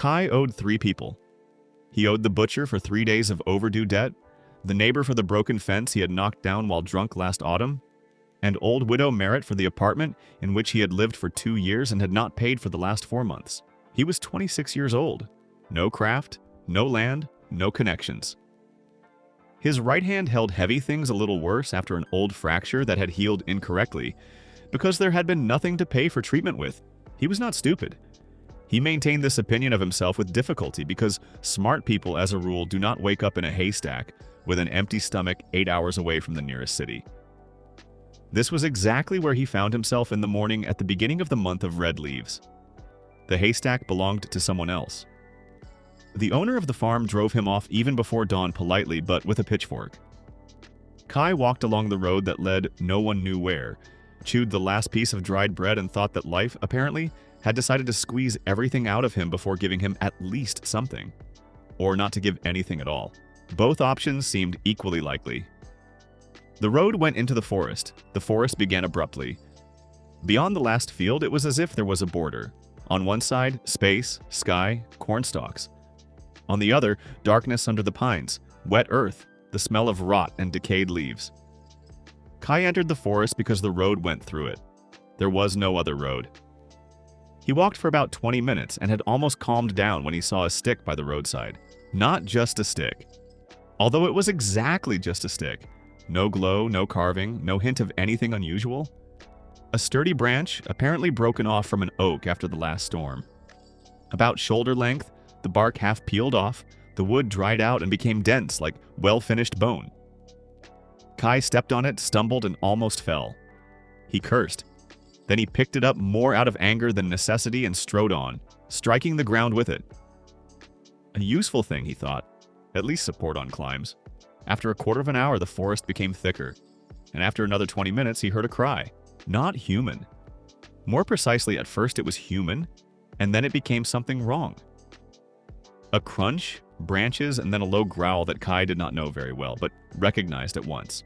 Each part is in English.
Kai owed 3 people. He owed the butcher for 3 days of overdue debt, the neighbor for the broken fence he had knocked down while drunk last autumn, and old widow Merritt for the apartment in which he had lived for 2 years and had not paid for the last 4 months. He was 26 years old. No craft, no land, no connections. His right hand held heavy things a little worse after an old fracture that had healed incorrectly, because there had been nothing to pay for treatment with. He was not stupid. He maintained this opinion of himself with difficulty because smart people, as a rule, do not wake up in a haystack with an empty stomach 8 hours away from the nearest city. This was exactly where he found himself in the morning at the beginning of the month of red leaves. The haystack belonged to someone else. The owner of the farm drove him off even before dawn politely, but with a pitchfork. Kai walked along the road that led no one knew where, chewed the last piece of dried bread and thought that life, apparently, had decided to squeeze everything out of him before giving him at least something. Or not to give anything at all. Both options seemed equally likely. The road went into the forest. The forest began abruptly. Beyond the last field, it was as if there was a border. On one side, space, sky, cornstalks. On the other, darkness under the pines, wet earth, the smell of rot and decayed leaves. Kai entered the forest because the road went through it. There was no other road. He walked for about 20 minutes and had almost calmed down when he saw a stick by the roadside. Not just a stick. Although it was exactly just a stick. No glow, no carving, no hint of anything unusual. A sturdy branch, apparently broken off from an oak after the last storm. About shoulder length, the bark half peeled off, the wood dried out and became dense like well-finished bone. Kai stepped on it, stumbled, and almost fell. He cursed. Then he picked it up more out of anger than necessity and strode on, striking the ground with it. A useful thing, he thought. At least support on climbs. After a quarter of an hour, the forest became thicker, and after another 20 minutes, he heard a cry. Not human. More precisely, at first it was human, and then it became something wrong. A crunch, branches, and then a low growl that Kai did not know very well, but recognized at once.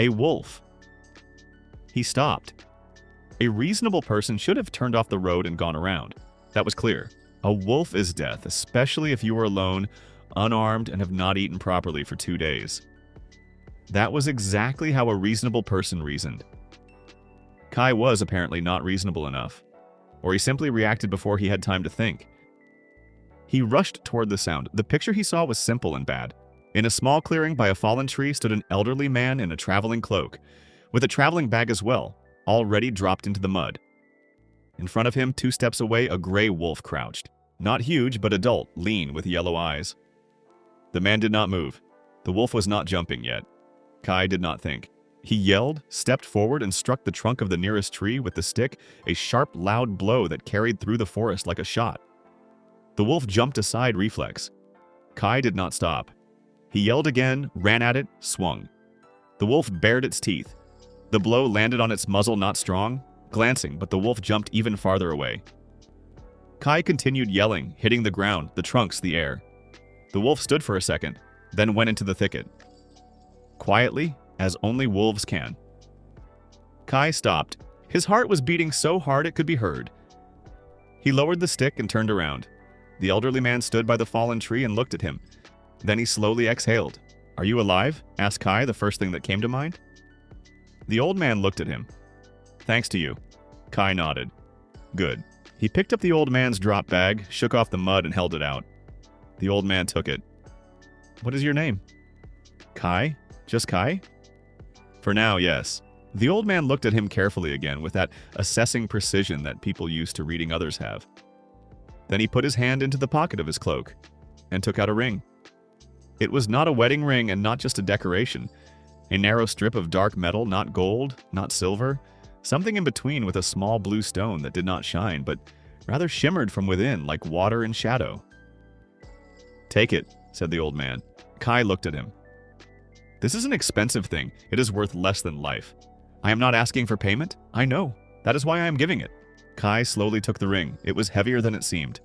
A wolf. He stopped. A reasonable person should have turned off the road and gone around. That was clear. A wolf is death, especially if you were alone, unarmed, and have not eaten properly for 2 days. That was exactly how a reasonable person reasoned. Kai was apparently not reasonable enough, or he simply reacted before he had time to think. He rushed toward the sound. The picture he saw was simple and bad. In a small clearing by a fallen tree stood an elderly man in a traveling cloak, with a traveling bag as well, already dropped into the mud. In front of him, 2 steps away, a gray wolf crouched. Not huge, but adult, lean, with yellow eyes. The man did not move. The wolf was not jumping yet. Kai did not think. He yelled, stepped forward, and struck the trunk of the nearest tree with the stick, a sharp, loud blow that carried through the forest like a shot. The wolf jumped aside reflex. Kai did not stop. He yelled again, ran at it, swung. The wolf bared its teeth. The blow landed on its muzzle not strong, glancing, but the wolf jumped even farther away. Kai continued yelling, hitting the ground, the trunks, the air. The wolf stood for a second, then went into the thicket. Quietly, as only wolves can. Kai stopped. His heart was beating so hard it could be heard. He lowered the stick and turned around. The elderly man stood by the fallen tree and looked at him. Then he slowly exhaled. "Are you alive?" asked Kai, the first thing that came to mind. The old man looked at him. "Thanks to you." Kai nodded. "Good." He picked up the old man's drop bag, shook off the mud, and held it out. The old man took it. "What is your name?" "Kai? Just Kai?" "For now, yes." The old man looked at him carefully again, with that assessing precision that people used to reading others have. Then he put his hand into the pocket of his cloak and took out a ring. It was not a wedding ring and not just a decoration. A narrow strip of dark metal, not gold, not silver, something in between with a small blue stone that did not shine, but rather shimmered from within like water and shadow. "Take it," said the old man. Kai looked at him. "This is an expensive thing. It is worth less than life. I am not asking for payment. I know. That is why I am giving it." Kai slowly took the ring. It was heavier than it seemed.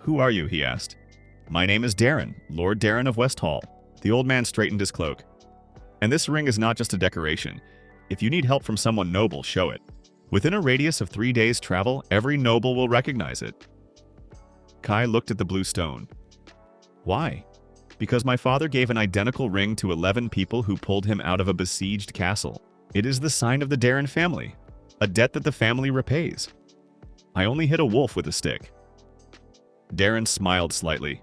"Who are you?" he asked. "My name is Darren, Lord Darren of West Hall." The old man straightened his cloak. "And this ring is not just a decoration. If you need help from someone noble, show it. Within a radius of 3 days' travel, every noble will recognize it." Kai looked at the blue stone. Why? Because my father gave an identical ring to 11 people who pulled him out of a besieged castle. It is the sign of the Darren family, a debt that the family repays. I only hit a wolf with a stick. Darren smiled slightly.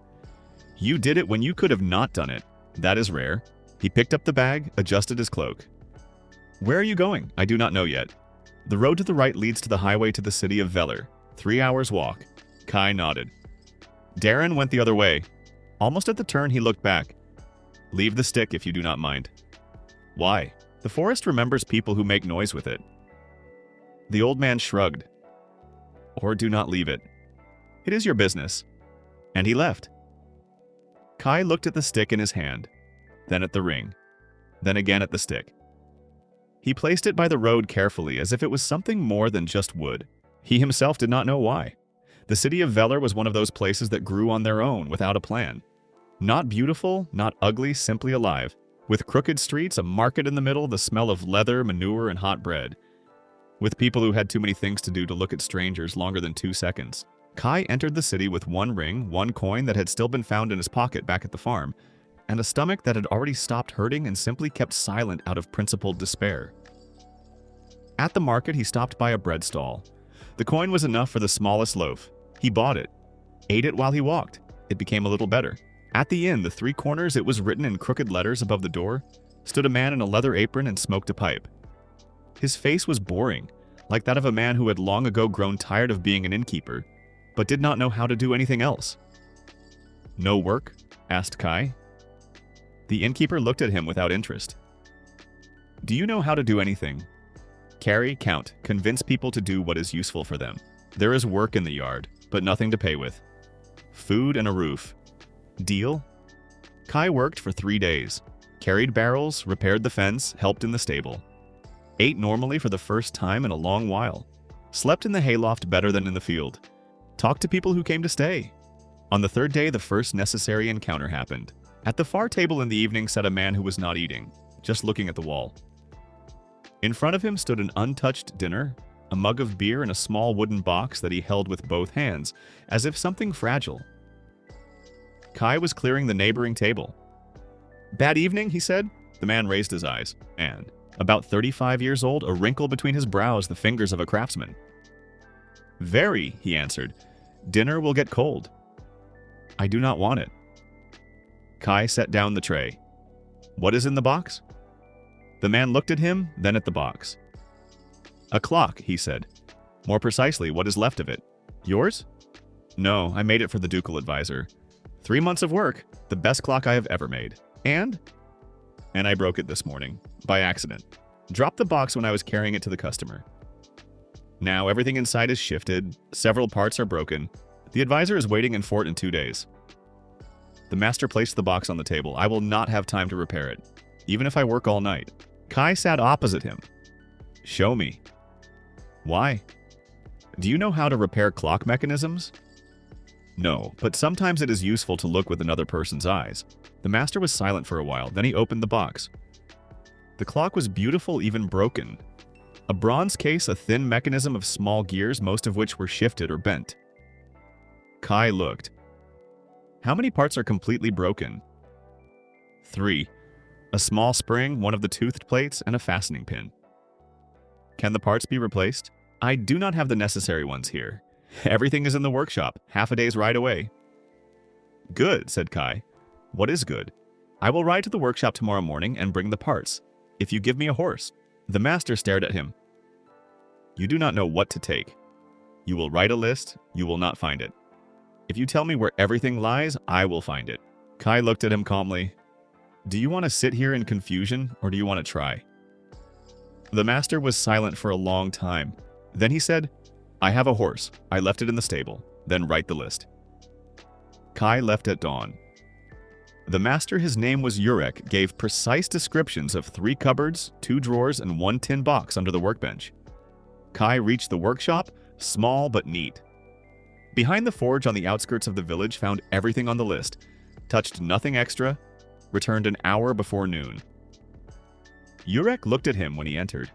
You did it when you could have not done it. That is rare. He picked up the bag, adjusted his cloak. Where are you going? I do not know yet. The road to the right leads to the highway to the city of Veller. 3 hours walk. Kai nodded. Darren went the other way. Almost at the turn, he looked back. Leave the stick if you do not mind. Why? The forest remembers people who make noise with it. The old man shrugged. Or do not leave it. It is your business. And he left. Kai looked at the stick in his hand, then at the ring, then again at the stick. He placed it by the road carefully, as if it was something more than just wood. He himself did not know why. The city of Veller was one of those places that grew on their own, without a plan. Not beautiful, not ugly, simply alive. With crooked streets, a market in the middle, the smell of leather, manure, and hot bread. With people who had too many things to do to look at strangers longer than 2 seconds. Kai entered the city with 1 ring, 1 coin that had still been found in his pocket back at the farm, and a stomach that had already stopped hurting and simply kept silent out of principled despair. At the market, he stopped by a bread stall. The coin was enough for the smallest loaf. He bought it, ate it while he walked. It became a little better. At the inn, the 3 corners, it was written in crooked letters above the door, stood a man in a leather apron and smoked a pipe. His face was boring, like that of a man who had long ago grown tired of being an innkeeper, but did not know how to do anything else. No work? Asked Kai. The innkeeper looked at him without interest. Do you know how to do anything? Carry, count, convince people to do what is useful for them. There is work in the yard, but nothing to pay with. Food and a roof. Deal? Kai worked for 3 days. Carried barrels, repaired the fence, helped in the stable. Ate normally for the first time in a long while. Slept in the hayloft better than in the field. Talked to people who came to stay. On the 3rd day, the first necessary encounter happened. At the far table in the evening sat a man who was not eating, just looking at the wall. In front of him stood an untouched dinner, a mug of beer, and a small wooden box that he held with both hands, as if something fragile. Kai was clearing the neighboring table. Bad evening, he said. The man raised his eyes, and, about 35 years old, a wrinkle between his brows, the fingers of a craftsman. Very, he answered. Dinner will get cold. I do not want it. Kai set down the tray. What is in the box? The man looked at him, then at the box. A clock, he said. More precisely, what is left of it? Yours? No, I made it for the ducal advisor. 3 months of work, the best clock I have ever made. And I broke it this morning, by accident. Dropped the box when I was carrying it to the customer. Now everything inside is shifted, several parts are broken. The advisor is waiting in fort in 2 days. The master placed the box on the table. I will not have time to repair it, even if I work all night. Kai sat opposite him. Show me. Why? Do you know how to repair clock mechanisms? No, but sometimes it is useful to look with another person's eyes. The master was silent for a while, then he opened the box. The clock was beautiful, even broken. A bronze case, a thin mechanism of small gears, most of which were shifted or bent. Kai looked. How many parts are completely broken? 3. A small spring, one of the toothed plates, and a fastening pin. Can the parts be replaced? I do not have the necessary ones here. Everything is in the workshop, half a day's ride away. Good, said Kai. What is good? I will ride to the workshop tomorrow morning and bring the parts, if you give me a horse. The master stared at him. You do not know what to take. You will write a list, you will not find it. If you tell me where everything lies, I will find it. Kai looked at him calmly. Do you want to sit here in confusion, or do you want to try? The master was silent for a long time. Then he said, I have a horse. I left it in the stable. Then write the list. Kai left at dawn. The master, his name was Urek, gave precise descriptions of 3 cupboards, 2 drawers, and 1 tin box under the workbench. Kai reached the workshop, small but neat. Behind the forge on the outskirts of the village, found everything on the list, touched nothing extra, returned an hour before noon. Urek looked at him when he entered.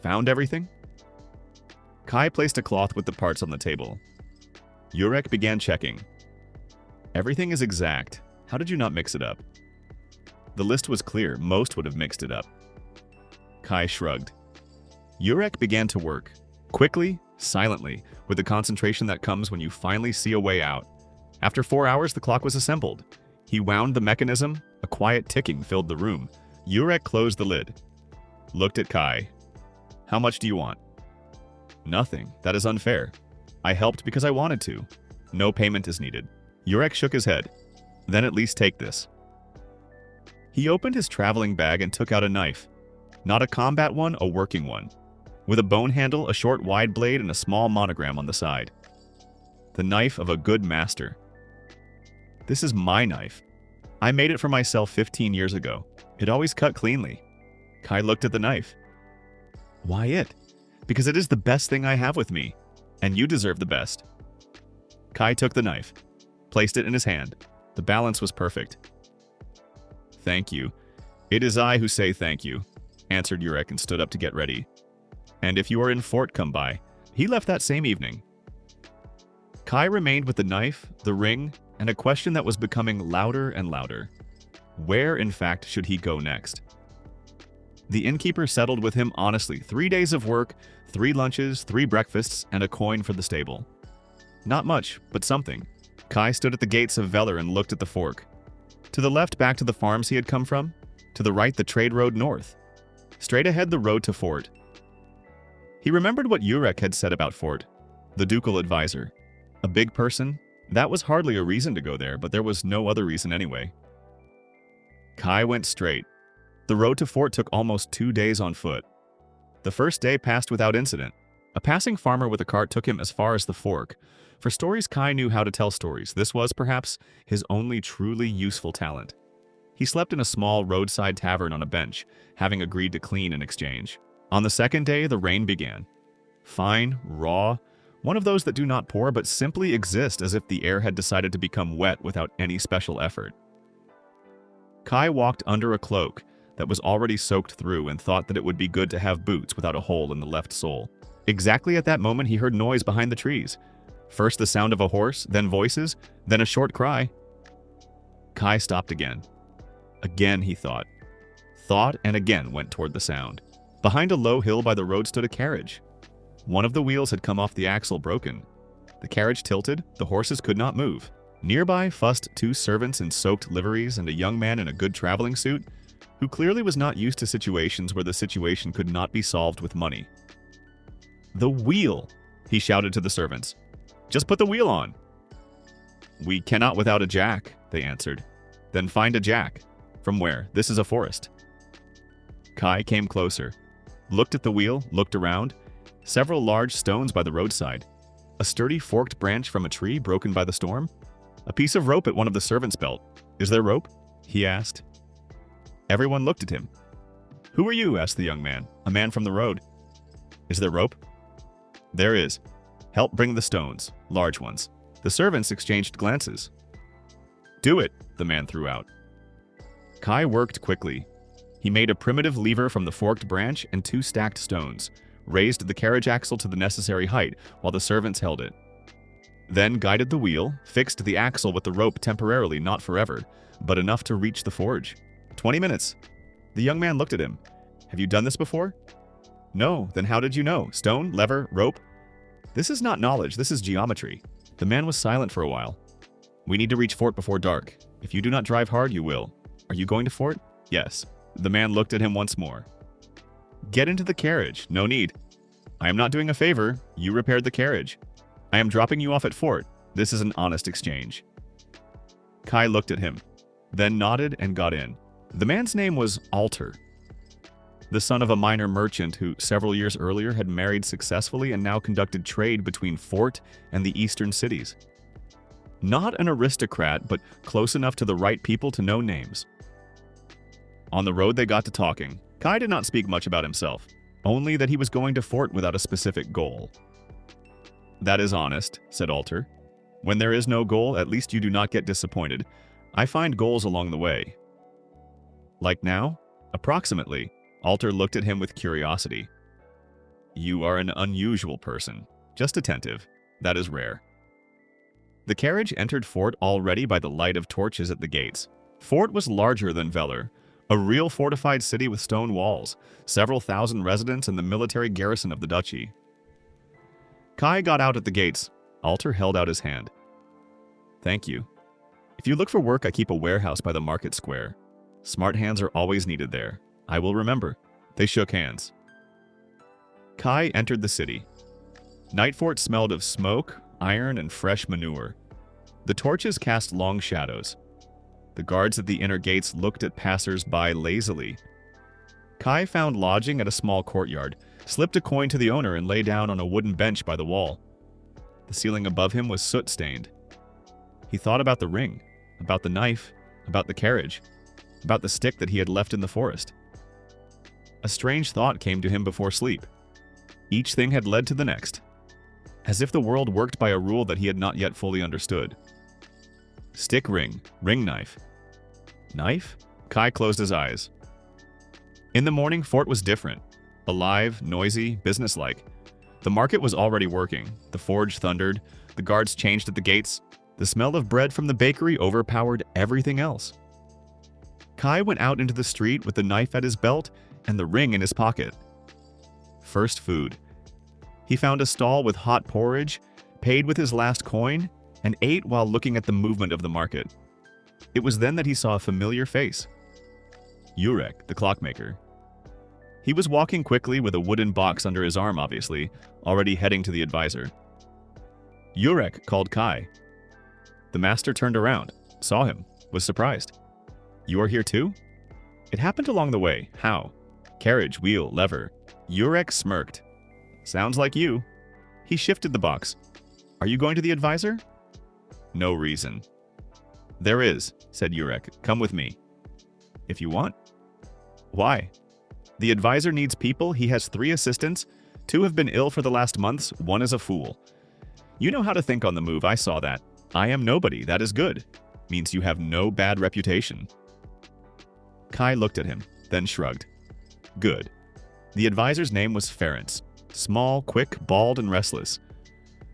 Found everything? Kai placed a cloth with the parts on the table. Yurek began checking. Everything is exact. How did you not mix it up? The list was clear. Most would have mixed it up. Kai shrugged. Yurek began to work. Quickly, silently, with the concentration that comes when you finally see a way out. After 4 hours, the clock was assembled. He wound the mechanism. A quiet ticking filled the room. Yurek closed the lid. Looked at Kai. How much do you want? Nothing. That is unfair. I helped because I wanted to. No payment is needed. Yurek shook his head. Then at least take this. He opened his traveling bag and took out a knife. Not a combat one, a working one. With a bone handle, a short wide blade, and a small monogram on the side. The knife of a good master. This is my knife. I made it for myself 15 years ago. It always cut cleanly. Kai looked at the knife. Why it? Because it is the best thing I have with me. And you deserve the best. Kai took the knife. Placed it in his hand. The balance was perfect. Thank you. It is I who say thank you, answered Yurek and stood up to get ready. And if you are in Fort, come by. He left that same evening. Kai remained with the knife, the ring, and a question that was becoming louder and louder. Where, in fact, should he go next? The innkeeper settled with him honestly. 3 days of work, 3 lunches, 3 breakfasts, and a coin for the stable. Not much, but something. Kai stood at the gates of Veller and looked at the fork. To the left, back to the farms he had come from. To the right, the trade road north. Straight ahead, the road to Fort. He remembered what Yurek had said about Fort, the ducal advisor. A big person? That was hardly a reason to go there, but there was no other reason anyway. Kai went straight. The road to Fort took almost 2 days on foot. The first day passed without incident. A passing farmer with a cart took him as far as the fork. For stories, Kai knew how to tell stories. This was, perhaps, his only truly useful talent. He slept in a small roadside tavern on a bench, having agreed to clean in exchange. On the second day, the rain began. Fine, raw, one of those that do not pour but simply exist as if the air had decided to become wet without any special effort. Kai walked under a cloak that was already soaked through and thought that it would be good to have boots without a hole in the left sole. Exactly at that moment, he heard noise behind the trees. First the sound of a horse, then voices, then a short cry. Kai stopped again. Again, he thought. Thought and again went toward the sound. Behind a low hill by the road stood a carriage. One of the wheels had come off the axle broken. The carriage tilted, the horses could not move. Nearby fussed 2 servants in soaked liveries and a young man in a good traveling suit, who clearly was not used to situations where the situation could not be solved with money. The wheel, he shouted to the servants. Just put the wheel on. We cannot without a jack, they answered. Then find a jack. From where? This is a forest. Kai came closer, looked at the wheel, looked around. Several large stones by the roadside. A sturdy forked branch from a tree broken by the storm. A piece of rope at one of the servants' belt. Is there rope? He asked. Everyone looked at him. Who are you? Asked the young man. A man from the road. Is there rope? There is. Help bring the stones, large ones. The servants exchanged glances. Do it, the man threw out. Kai worked quickly. He made a primitive lever from the forked branch and 2 stacked stones, raised the carriage axle to the necessary height while the servants held it. Then guided the wheel, fixed the axle with the rope temporarily, not forever, but enough to reach the forge. 20 minutes. The young man looked at him. Have you done this before? No, then how did you know? Stone, lever, rope? This is not knowledge, this is geometry. The man was silent for a while. We need to reach Fort before dark. If you do not drive hard, you will. Are you going to Fort? Yes. The man looked at him once more. Get into the carriage. No need. I am not doing a favor. You repaired the carriage. I am dropping you off at Fort. This is an honest exchange. Kai looked at him, then nodded and got in. The man's name was Alter, the son of a minor merchant who several years earlier had married successfully and now conducted trade between Fort and the eastern cities. Not an aristocrat, but close enough to the right people to know names. On the road they got to talking. Kai did not speak much about himself, only that he was going to Fort without a specific goal. That is honest, said Alter. When there is no goal, at least you do not get disappointed. I find goals along the way. Like now? Approximately. Alter looked at him with curiosity. You are an unusual person. Just attentive. That is rare. The carriage entered Fort already by the light of torches at the gates. Fort was larger than Veller, a real fortified city with stone walls, several thousand residents, and the military garrison of the duchy. Kai got out at the gates. Alter held out his hand. Thank you. If you look for work, I keep a warehouse by the market square. Smart hands are always needed there. I will remember. They shook hands. Kai entered the city. Nightfort smelled of smoke, iron, and fresh manure. The torches cast long shadows. The guards at the inner gates looked at passers-by lazily. Kai found lodging at a small courtyard, slipped a coin to the owner, and lay down on a wooden bench by the wall. The ceiling above him was soot-stained. He thought about the ring, about the knife, about the carriage, about the stick that he had left in the forest. A strange thought came to him before sleep. Each thing had led to the next, as if the world worked by a rule that he had not yet fully understood. Stick ring, ring knife. Knife? Kai closed his eyes. In the morning, Fort was different. Alive, noisy, businesslike. The market was already working. The forge thundered. The guards changed at the gates. The smell of bread from the bakery overpowered everything else. Kai went out into the street with the knife at his belt and the ring in his pocket. First food. He found a stall with hot porridge, paid with his last coin, and ate while looking at the movement of the market. It was then that he saw a familiar face. Jurek, the clockmaker. He was walking quickly with a wooden box under his arm, obviously, already heading to the advisor. Jurek called Kai. The master turned around, saw him, was surprised. You are here too? It happened along the way. How? Carriage, wheel, lever. Jurek smirked. Sounds like you. He shifted the box. Are you going to the advisor? No reason. There is, said Jurek. Come with me. If you want. Why? The advisor needs people. He has 3 assistants. 2 have been ill for the last months. 1 is a fool. You know how to think on the move. I saw that. I am nobody. That is good. Means you have no bad reputation. Kai looked at him, then shrugged. Good. The advisor's name was Ferenc. Small, quick, bald, and restless.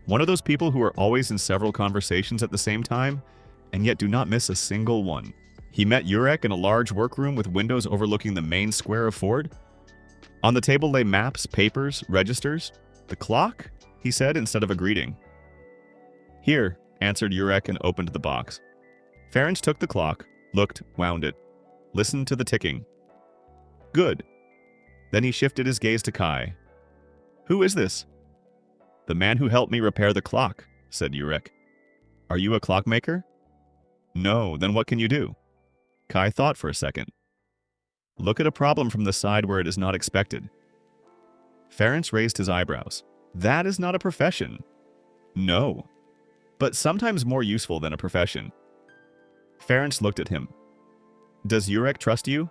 One of those people who are always in several conversations at the same time, and yet do not miss a single one. He met Jurek in a large workroom with windows overlooking the main square of Ford. On the table lay maps, papers, registers. The clock? He said instead of a greeting. Here, answered Jurek and opened the box. Ferenc took the clock, looked, wound it, listened to the ticking. Good. Then he shifted his gaze to Kai. Who is this? The man who helped me repair the clock, said Jurek. Are you a clockmaker? No, then what can you do? Kai thought for a second. Look at a problem from the side where it is not expected. Ferenc raised his eyebrows. That is not a profession. No, but sometimes more useful than a profession. Ferenc looked at him. Does Jurek trust you?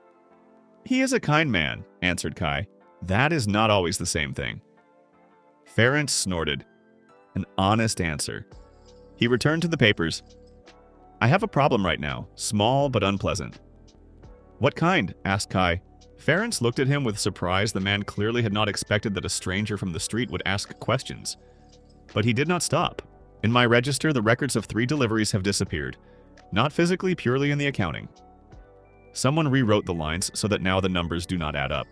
He is a kind man, answered Kai. That is not always the same thing. Ferenc snorted. An honest answer. He returned to the papers. I have a problem right now, small but unpleasant. What kind? Asked Kai. Ferenc looked at him with surprise. The man clearly had not expected that a stranger from the street would ask questions. But he did not stop. In my register, the records of 3 deliveries have disappeared. Not physically, purely in the accounting. Someone rewrote the lines so that now the numbers do not add up.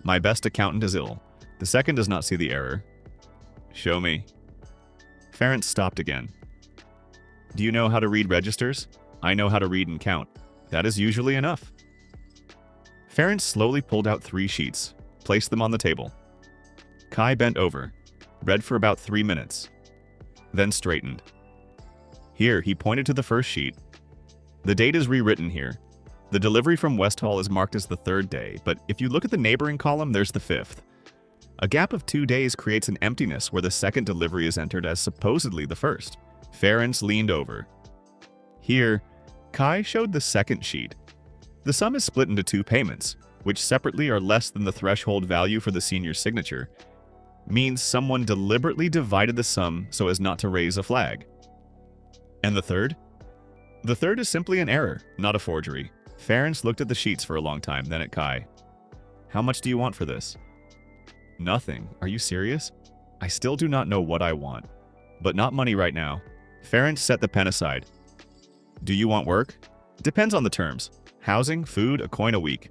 My best accountant is ill. The second does not see the error. Show me. Ferenc stopped again. Do you know how to read registers? I know how to read and count. That is usually enough. Ferenc slowly pulled out 3 sheets, placed them on the table. Kai bent over, read for about 3 minutes, then straightened. Here, he pointed to the first sheet. The date is rewritten here. The delivery from West Hall is marked as the 3rd day, but if you look at the neighboring column, there's the 5th. A gap of 2 days creates an emptiness where the second delivery is entered as supposedly the first. Ferenc leaned over. Here, Kai showed the second sheet. The sum is split into 2 payments, which separately are less than the threshold value for the senior's signature. Means someone deliberately divided the sum so as not to raise a flag. And the third? The third is simply an error, not a forgery. Ferenc looked at the sheets for a long time, then at Kai. How much do you want for this? Nothing. Are you serious? I still do not know what I want. But not money right now. Ferenc set the pen aside. Do you want work? Depends on the terms. Housing, food, a coin a week.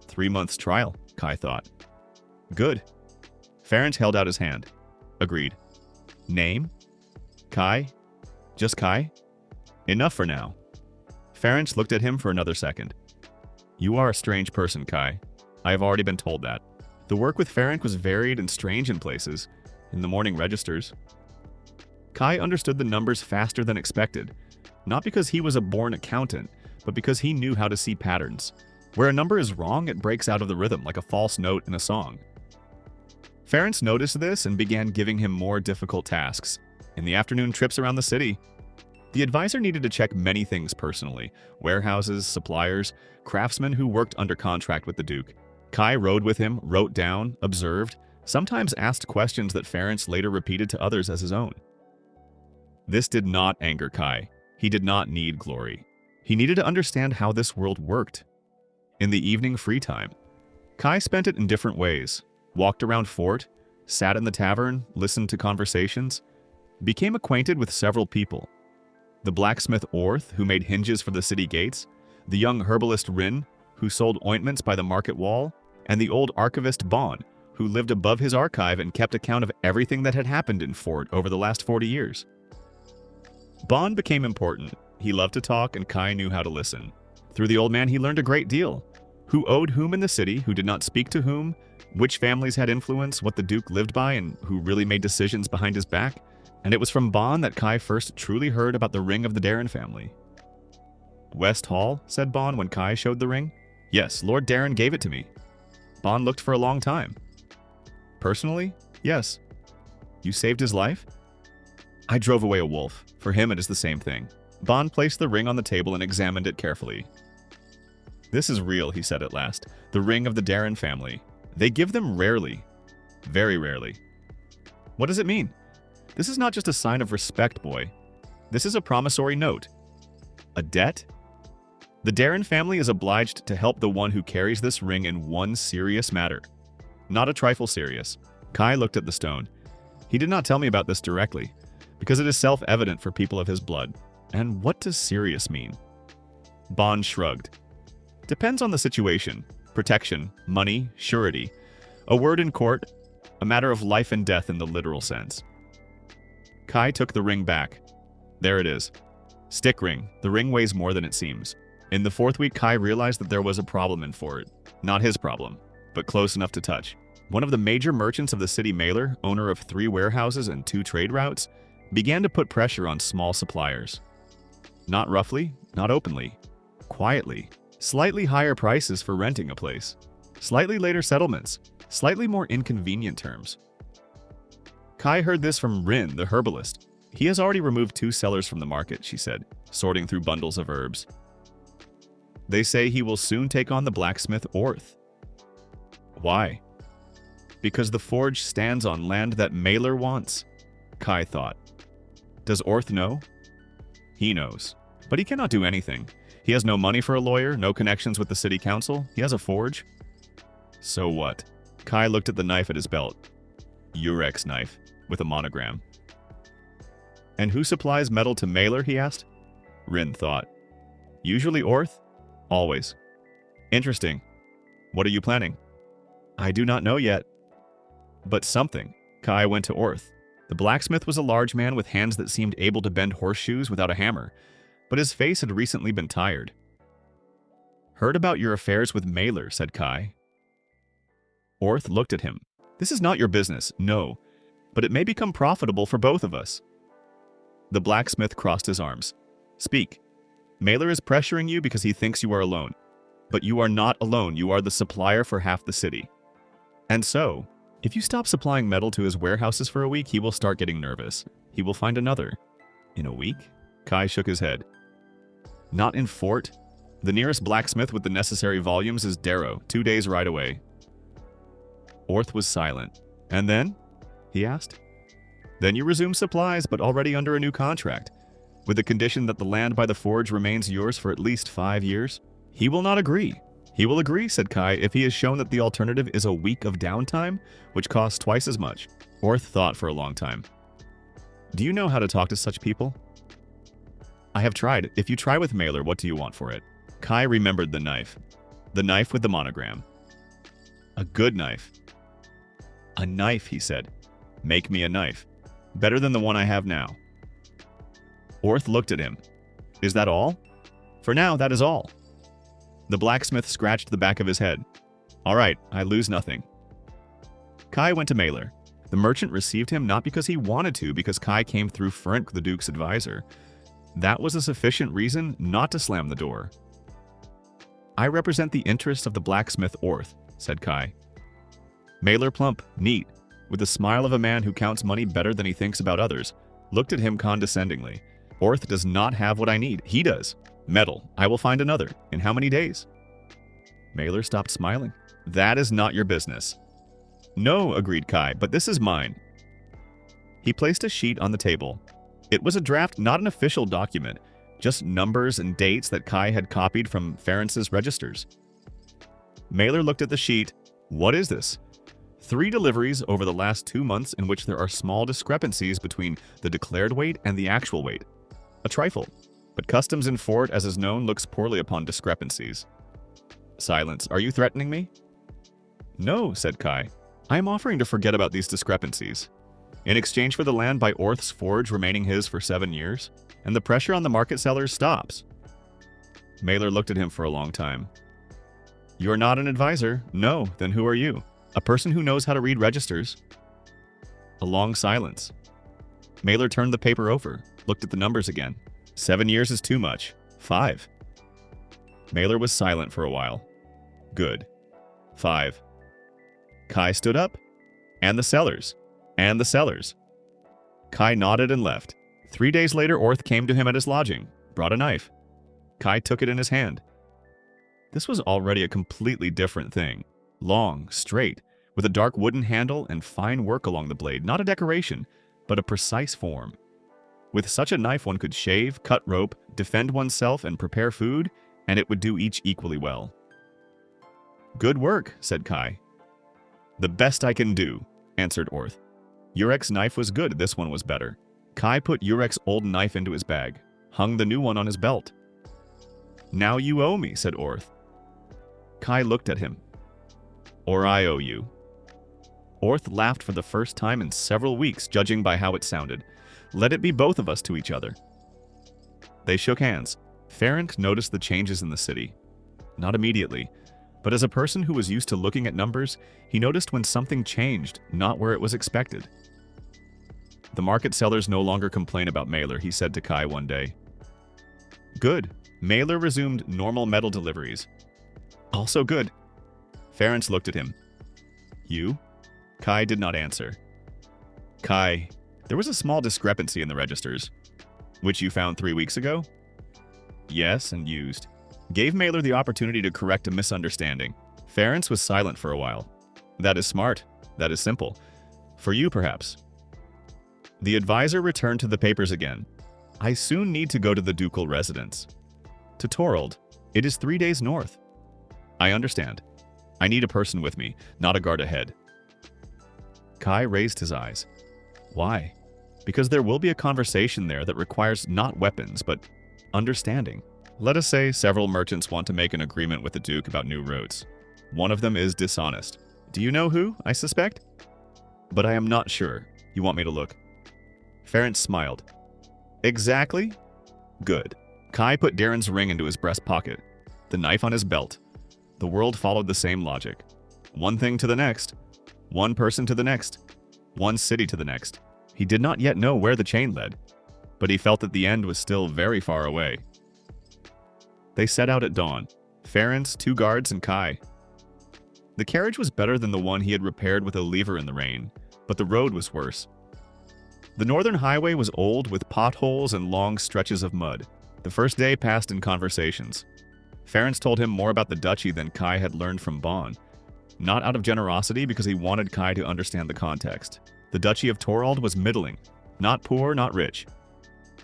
3 months trial, Kai thought. Good. Ferenc held out his hand. Agreed. Name? Kai? Just Kai? Enough for now. Ferenc looked at him for another second. You are a strange person, Kai. I have already been told that. The work with Ferenc was varied and strange in places, in the morning registers. Kai understood the numbers faster than expected, not because he was a born accountant, but because he knew how to see patterns. Where a number is wrong, it breaks out of the rhythm like a false note in a song. Ferenc noticed this and began giving him more difficult tasks. In the afternoon trips around the city, the advisor needed to check many things personally: warehouses, suppliers, craftsmen who worked under contract with the Duke. Kai rode with him, wrote down, observed, sometimes asked questions that Ferenc later repeated to others as his own. This did not anger Kai. He did not need glory. He needed to understand how this world worked. In the evening free time, Kai spent it in different ways. Walked around Fort, sat in the tavern, listened to conversations, became acquainted with several people. The blacksmith Orth, who made hinges for the city gates, the young herbalist Rin, who sold ointments by the market wall, and the old archivist Bon, who lived above his archive and kept account of everything that had happened in Fort over the last 40 years. Bon became important. He loved to talk, and Kai knew how to listen. Through the old man, he learned a great deal. Who owed whom in the city, who did not speak to whom, which families had influence, what the Duke lived by, and who really made decisions behind his back. And it was from Bon that Kai first truly heard about the ring of the Darren family. West Hall, said Bon when Kai showed the ring. Yes, Lord Darren gave it to me. Bon looked for a long time. Personally? Yes. You saved his life? I drove away a wolf. For him, it is the same thing. Bon placed the ring on the table and examined it carefully. This is real, he said at last. The ring of the Darren family. They give them rarely. Very rarely. What does it mean? This is not just a sign of respect, boy. This is a promissory note. A debt? The Darren family is obliged to help the one who carries this ring in one serious matter. Not a trifle serious. Kai looked at the stone. He did not tell me about this directly, because it is self-evident for people of his blood. And what does serious mean? Bon shrugged. Depends on the situation. Protection, money, surety. A word in court, a matter of life and death in the literal sense. Kai took the ring back. There it is. Stick ring. The ring weighs more than it seems. In the 4th week, Kai realized that there was a problem in Fort. Not his problem, but close enough to touch. One of the major merchants of the city mailer, owner of 3 warehouses and 2 trade routes, began to put pressure on small suppliers. Not roughly, not openly. Quietly. Slightly higher prices for renting a place. Slightly later settlements. Slightly more inconvenient terms. Kai heard this from Rin, the herbalist. He has already removed 2 sellers from the market, she said, sorting through bundles of herbs. They say he will soon take on the blacksmith Orth. Why? Because the forge stands on land that Mailer wants, Kai thought. Does Orth know? He knows. But he cannot do anything. He has no money for a lawyer, no connections with the city council. He has a forge. So what? Kai looked at the knife at his belt. Urex knife, with a monogram. And who supplies metal to Mailer, he asked. Rin thought. Usually Orth? Always. Interesting. What are you planning? I do not know yet. But something. Kai went to Orth. The blacksmith was a large man with hands that seemed able to bend horseshoes without a hammer, but his face had recently been tired. Heard about your affairs with Mailer, said Kai. Orth looked at him. This is not your business, no, but it may become profitable for both of us. The blacksmith crossed his arms. Speak. Mailer is pressuring you because he thinks you are alone. But you are not alone, you are the supplier for half the city. And so, if you stop supplying metal to his warehouses for a week, he will start getting nervous. He will find another. In a week? Kai shook his head. Not in Fort. The nearest blacksmith with the necessary volumes is Darrow, 2 days ride away. Orth was silent. And then? He asked. Then you resume supplies, but already under a new contract, with the condition that the land by the forge remains yours for at least 5 years. He will not agree. He will agree, said Kai, if he is shown that the alternative is a week of downtime, which costs twice as much. Orth thought for a long time. Do you know how to talk to such people? I have tried. If you try with Mailer, what do you want for it? Kai remembered the knife. The knife with the monogram. A good knife. A knife, he said. Make me a knife. Better than the one I have now. Orth looked at him. Is that all? For now, that is all. The blacksmith scratched the back of his head. All right, I lose nothing. Kai went to Mailer. The merchant received him not because he wanted to, because Kai came through Frank, the Duke's advisor. That was a sufficient reason not to slam the door. I represent the interests of the blacksmith Orth, said Kai. Mailer plump, neat, with the smile of a man who counts money better than he thinks about others, looked at him condescendingly. Orth does not have what I need. He does. Metal. I will find another. In how many days? Mailer stopped smiling. That is not your business. No, agreed Kai, but this is mine. He placed a sheet on the table. It was a draft, not an official document, just numbers and dates that Kai had copied from Ferentz's registers. Mailer looked at the sheet. What is this? 3 deliveries over the last 2 months in which there are small discrepancies between the declared weight and the actual weight. A trifle, but customs in Fort, as is known, looks poorly upon discrepancies. Silence. Are you threatening me? No, said Kai. I am offering to forget about these discrepancies. In exchange for the land by Orth's forge remaining his for 7 years, and the pressure on the market sellers stops. Mailer looked at him for a long time. You're not an advisor. No, then who are you? A person who knows how to read registers. A long silence. Mailer turned the paper over, looked at the numbers again. 7 years is too much. 5. Mailer was silent for a while. Good. 5. Kai stood up. And the sellers. And the sellers. Kai nodded and left. 3 days later, Orth came to him at his lodging, brought a knife. Kai took it in his hand. This was already a completely different thing. Long, straight, with a dark wooden handle and fine work along the blade, not a decoration, but a precise form. With such a knife one could shave, cut rope, defend oneself, and prepare food, and it would do each equally well. Good work, said Kai. The best I can do, answered Orth. Urek's knife was good, this one was better. Kai put Urek's old knife into his bag, hung the new one on his belt. Now you owe me, said Orth. Kai looked at him. Or I owe you. Orth laughed for the first time in several weeks, judging by how it sounded. Let it be both of us to each other. They shook hands. Ferenc noticed the changes in the city. Not immediately, but as a person who was used to looking at numbers, he noticed when something changed, not where it was expected. The market sellers no longer complain about Mailer, he said to Kai one day. Good. Mailer resumed normal metal deliveries. Also good. Ferenc looked at him. You? Kai did not answer. Kai, there was a small discrepancy in the registers. Which you found 3 weeks ago? Yes, and used. Gave Mailer the opportunity to correct a misunderstanding. Ferenc was silent for a while. That is smart. That is simple. For you, perhaps. The advisor returned to the papers again. I soon need to go to the ducal residence. To Torald. It is 3 days north. I understand. I need a person with me, not a guard ahead. Kai raised his eyes. Why? Because there will be a conversation there that requires not weapons, but understanding. Let us say several merchants want to make an agreement with the Duke about new roads. One of them is dishonest. Do you know who, I suspect? But I am not sure. You want me to look? Ferenc smiled. Exactly? Good. Kai put Darren's ring into his breast pocket, the knife on his belt. The world followed the same logic. One thing to the next. One person to the next. One city to the next. He did not yet know where the chain led, but he felt that the end was still very far away. They set out at dawn. Ferenc, 2 guards, and Kai. The carriage was better than the one he had repaired with a lever in the rain, but the road was worse. The northern highway was old, with potholes and long stretches of mud. The first day passed in conversations. Ferenc told him more about the duchy than Kai had learned from Bon. Not out of generosity, because he wanted Kai to understand the context. The duchy of Torald was middling, not poor, not rich.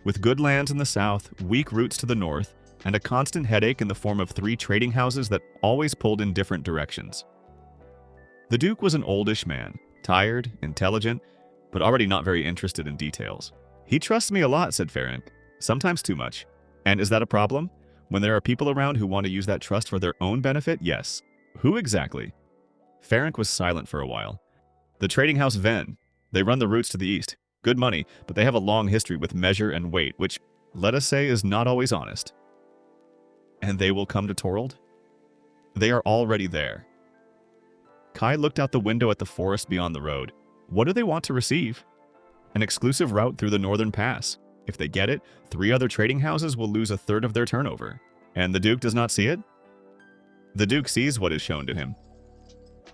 With good lands in the south, weak routes to the north, and a constant headache in the form of 3 trading houses that always pulled in different directions. The Duke was an oldish man, tired, intelligent, but already not very interested in details. He trusts me a lot, said Ferenc. Sometimes too much. And is that a problem? When there are people around who want to use that trust for their own benefit, yes. Who exactly? Ferenc was silent for a while. The trading house Ven. They run the routes to the east. Good money, but they have a long history with measure and weight, which, let us say, is not always honest. And they will come to Torald? They are already there. Kai looked out the window at the forest beyond the road. What do they want to receive? An exclusive route through the northern pass. If they get it, 3 other trading houses will lose a third of their turnover. And the Duke does not see it? The Duke sees what is shown to him.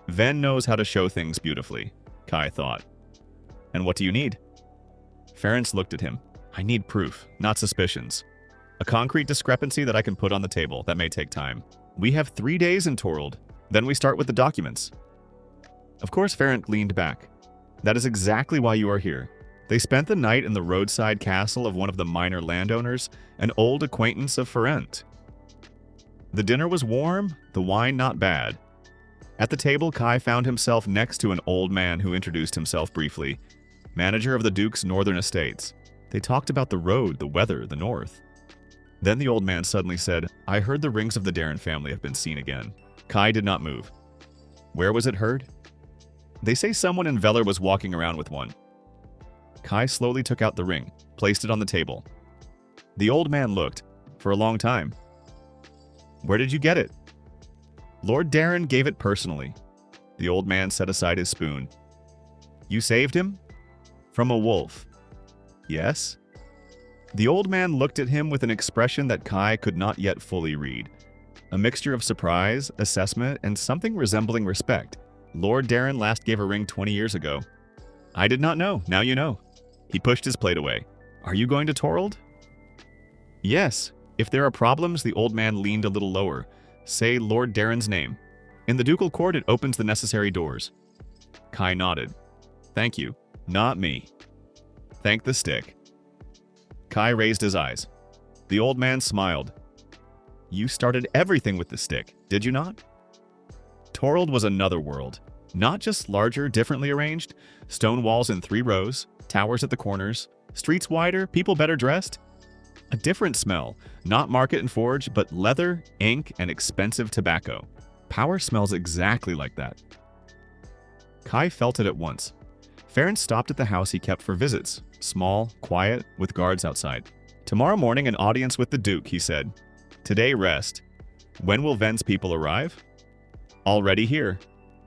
Ven knows how to show things beautifully, Kai thought. And what do you need? Ferenc looked at him. I need proof, not suspicions. A concrete discrepancy that I can put on the table. That may take time. We have 3 days in Torald. Then we start with the documents. Of course, Ferenc leaned back. That is exactly why you are here. They spent the night in the roadside castle of one of the minor landowners, an old acquaintance of Ferenc. The dinner was warm, the wine not bad. At the table, Kai found himself next to an old man who introduced himself briefly, manager of the Duke's northern estates. They talked about the road, the weather, the north. Then the old man suddenly said, I heard the rings of the Darren family have been seen again. Kai did not move. Where was it heard? They say someone in Veller was walking around with one. Kai slowly took out the ring, placed it on the table. The old man looked, for a long time. Where did you get it? Lord Darren gave it personally. The old man set aside his spoon. You saved him? From a wolf. Yes? The old man looked at him with an expression that Kai could not yet fully read. A mixture of surprise, assessment, and something resembling respect. Lord Darren last gave a ring 20 years ago. I did not know, now you know. He pushed his plate away. Are you going to Torald? Yes. If there are problems, the old man leaned a little lower. Say Lord Darren's name. In the ducal court, it opens the necessary doors. Kai nodded. Thank you. Not me. Thank the stick. Kai raised his eyes. The old man smiled. You started everything with the stick, did you not? Torald was another world. Not just larger, differently arranged, stone walls in 3 rows, towers at the corners, streets wider, people better dressed. A different smell, not market and forge, but leather, ink, and expensive tobacco. Power smells exactly like that. Kai felt it at once. Ferenc stopped at the house he kept for visits, small, quiet, with guards outside. Tomorrow morning, an audience with the Duke, he said. Today, rest. When will Ven's people arrive? Already here.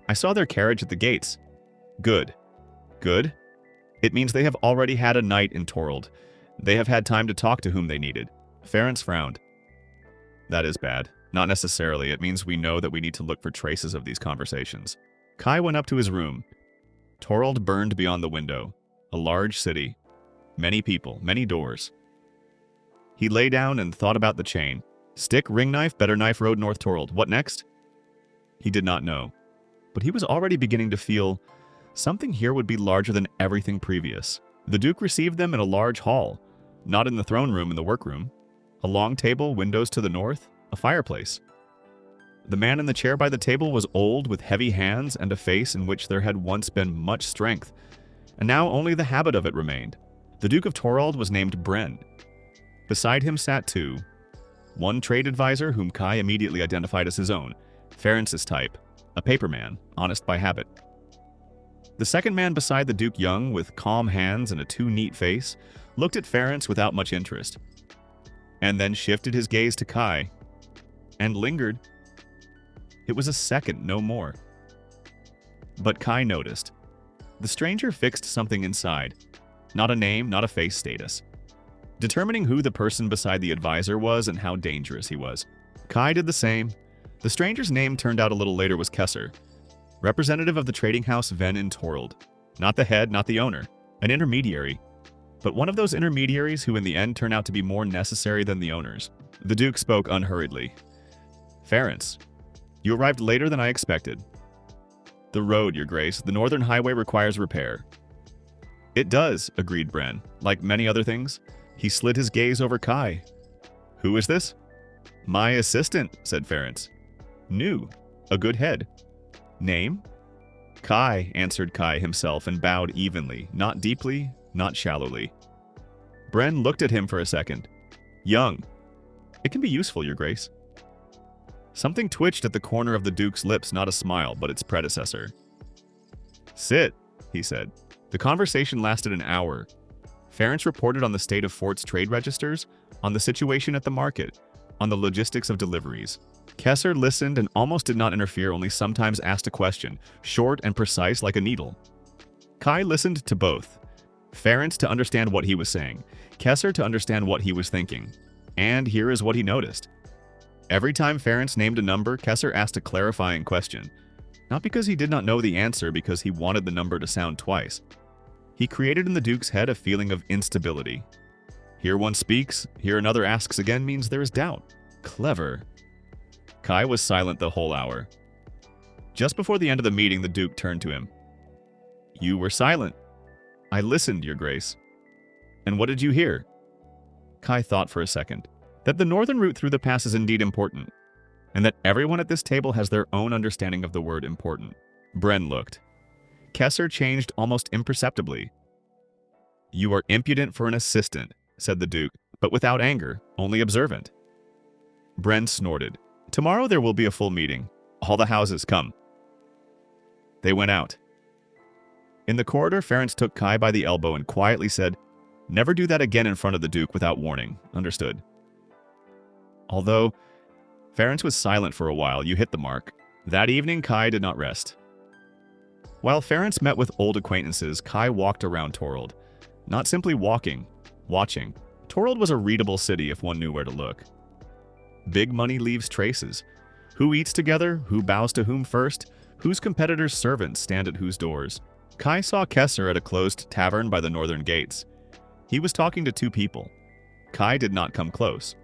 I saw their carriage at the gates. Good. Good? It means they have already had a night in Torald. They have had time to talk to whom they needed. Ferenc frowned. That is bad. Not necessarily. It means we know that we need to look for traces of these conversations. Kai went up to his room. Torald burned beyond the window. A large city. Many people, many doors. He lay down and thought about the chain. Stick, ring knife, better knife, road north Torald. What next? He did not know. But he was already beginning to feel something here would be larger than everything previous. The Duke received them in a large hall. Not in the throne room in the workroom. A long table, windows to the north, a fireplace. The man in the chair by the table was old, with heavy hands and a face in which there had once been much strength, and now only the habit of it remained. The Duke of Torald was named Bren. Beside him sat 2. One trade advisor, whom Kai immediately identified as his own, Ferenc's type, a paperman, honest by habit. The second man beside the Duke, young, with calm hands and a too neat face, looked at Ferenc without much interest, and then shifted his gaze to Kai, and lingered. It was a second, no more. But Kai noticed. The stranger fixed something inside. Not a name, not a face status. Determining who the person beside the advisor was and how dangerous he was. Kai did the same. The stranger's name turned out a little later was Kesser, representative of the trading house Ven in Torald. Not the head, not the owner. An intermediary. But one of those intermediaries who in the end turn out to be more necessary than the owners. The Duke spoke unhurriedly. Ferenc, you arrived later than I expected. The road, Your Grace. The northern highway requires repair. It does, agreed Bren. Like many other things. He slid his gaze over Kai. Who is this? My assistant, said Ferenc. New. A good head. Name? Kai, answered Kai himself and bowed evenly, not deeply, not shallowly. Bren looked at him for a second. Young. It can be useful, Your Grace. Something twitched at the corner of the Duke's lips, not a smile, but its predecessor. Sit, he said. The conversation lasted an hour. Ference reported on the state of Fort's trade registers, on the situation at the market, on the logistics of deliveries. Kesser listened and almost did not interfere, only sometimes asked a question, short and precise like a needle. Kai listened to both. Ference to understand what he was saying, Kesser to understand what he was thinking. And here is what he noticed. Every time Ference named a number, Kesser asked a clarifying question. Not because he did not know the answer, because he wanted the number to sound twice. He created in the Duke's head a feeling of instability. Here one speaks, here another asks again means there is doubt. Clever. Kai was silent the whole hour. Just before the end of the meeting, the Duke turned to him. You were silent. I listened, Your Grace. And what did you hear? Kai thought for a second. That the northern route through the pass is indeed important, and that everyone at this table has their own understanding of the word important. Bren looked. Kesser changed almost imperceptibly. You are impudent for an assistant, said the Duke, but without anger, only observant. Bren snorted. Tomorrow there will be a full meeting. All the houses come. They went out. In the corridor, Ference took Kai by the elbow and quietly said, Never do that again in front of the Duke without warning. Understood. Although Ference was silent for a while, you hit the mark. That evening, Kai did not rest. While Ference met with old acquaintances, Kai walked around Torald. Not simply walking, watching. Torald was a readable city if one knew where to look. Big money leaves traces. Who eats together? Who bows to whom first? Whose competitors' servants stand at whose doors? Kai saw Kesser at a closed tavern by the northern gates. He was talking to two people. Kai did not come close,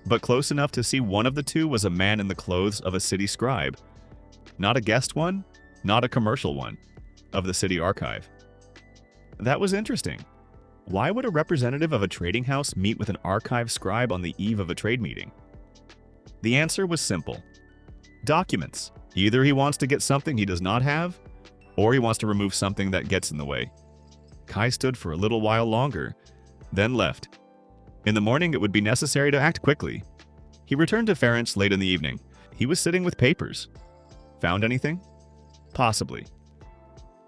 but close enough to see one of the two was a man in the clothes of a city scribe. Not a guest one, not a commercial one, of the city archive. That was interesting. Why would a representative of a trading house meet with an archive scribe on the eve of a trade meeting? The answer was simple. Documents. Either he wants to get something he does not have, or he wants to remove something that gets in the way. Kai stood for a little while longer, then left. In the morning, it would be necessary to act quickly. He returned to Ference late in the evening. He was sitting with papers. Found anything? Possibly.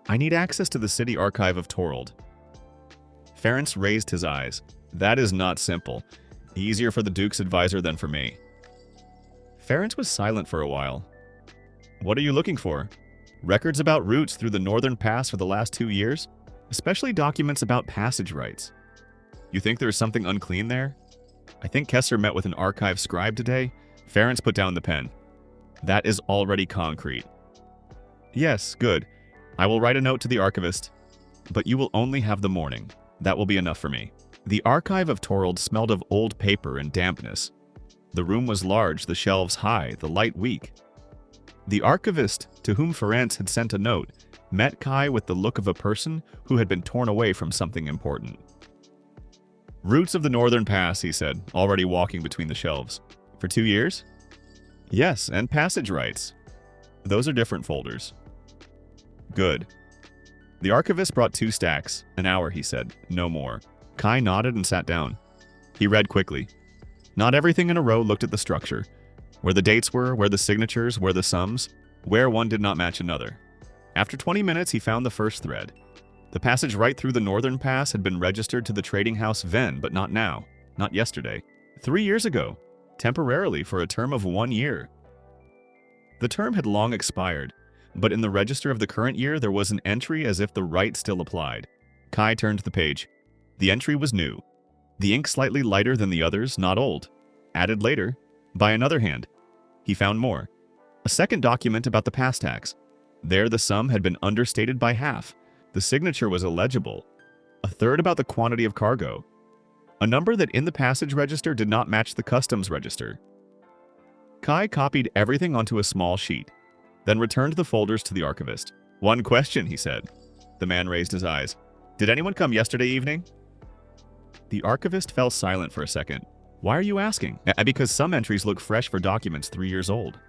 I need access to the city archive of Torald. Ference raised his eyes. That is not simple. Easier for the Duke's advisor than for me. Ference was silent for a while. What are you looking for? Records about routes through the northern pass for the last 2 years? Especially documents about passage rights. You think there is something unclean there? I think Kesser met with an archive scribe today. Ference put down the pen. That is already concrete. Yes, good. I will write a note to the archivist. But you will only have the morning. That will be enough for me. The archive of Torald smelled of old paper and dampness. The room was large, the shelves high, the light weak. The archivist, to whom Ference had sent a note, met Kai with the look of a person who had been torn away from something important. Routes of the Northern Pass, he said, already walking between the shelves. For 2 years? Yes, and passage rights. Those are different folders. Good. The archivist brought 2 stacks. An hour, he said. No more. Kai nodded and sat down. He read quickly. Not everything in a row looked at the structure. Where the dates were, where the signatures, where the sums, where one did not match another. After 20 minutes, he found the first thread. The passage right through the Northern Pass had been registered to the trading house Ven, but not now, not yesterday. 3 years ago, temporarily for a term of 1 year. The term had long expired, but in the register of the current year there was an entry as if the right still applied. Kai turned the page. The entry was new. The ink slightly lighter than the others, not old. Added later, by another hand. He found more. A second document about the pass tax. There the sum had been understated by half. The signature was illegible. A third about the quantity of cargo. A number that in the passage register did not match the customs register. Kai copied everything onto a small sheet, then returned the folders to the archivist. One question, he said. The man raised his eyes. Did anyone come yesterday evening? The archivist fell silent for a second. Why are you asking? Because some entries look fresh for documents 3 years old.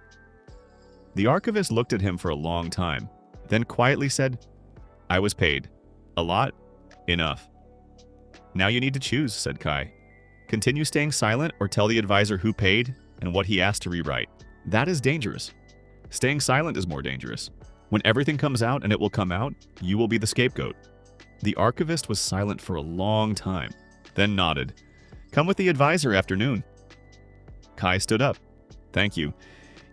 The archivist looked at him for a long time, then quietly said, I was paid. A lot? Enough. Now you need to choose, said Kai. Continue staying silent or tell the advisor who paid and what he asked to rewrite. That is dangerous. Staying silent is more dangerous. When everything comes out, and it will come out, you will be the scapegoat. The archivist was silent for a long time, then nodded. Come with the advisor after noon. Kai stood up. Thank you.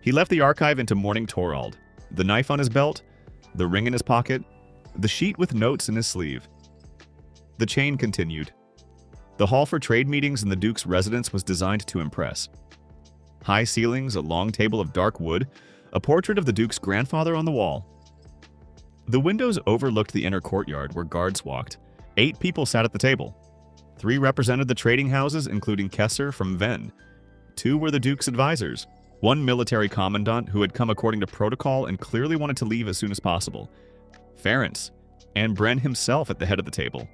He left the archive into morning Torald, the knife on his belt, the ring in his pocket, the sheet with notes in his sleeve. The chain continued. The hall for trade meetings in the Duke's residence was designed to impress. High ceilings, a long table of dark wood, a portrait of the Duke's grandfather on the wall. The windows overlooked the inner courtyard where guards walked. 8 people sat at the table. 3 represented the trading houses, including Kesser from Ven. 2 were the Duke's advisors. 1 military commandant who had come according to protocol and clearly wanted to leave as soon as possible. Ferenc, and Bren himself at the head of the table.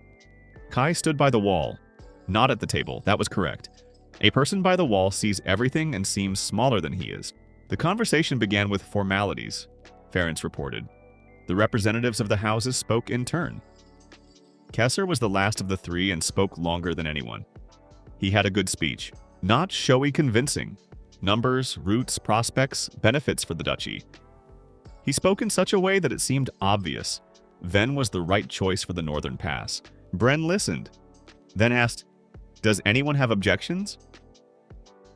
Kai stood by the wall. Not at the table, that was correct. A person by the wall sees everything and seems smaller than he is. The conversation began with formalities, Ferenc reported. The representatives of the houses spoke in turn. Kesser was the last of the 3 and spoke longer than anyone. He had a good speech. Not showy convincing. Numbers, routes, prospects, benefits for the duchy. He spoke in such a way that it seemed obvious. Ven was the right choice for the Northern Pass. Bren listened, then asked, Does anyone have objections?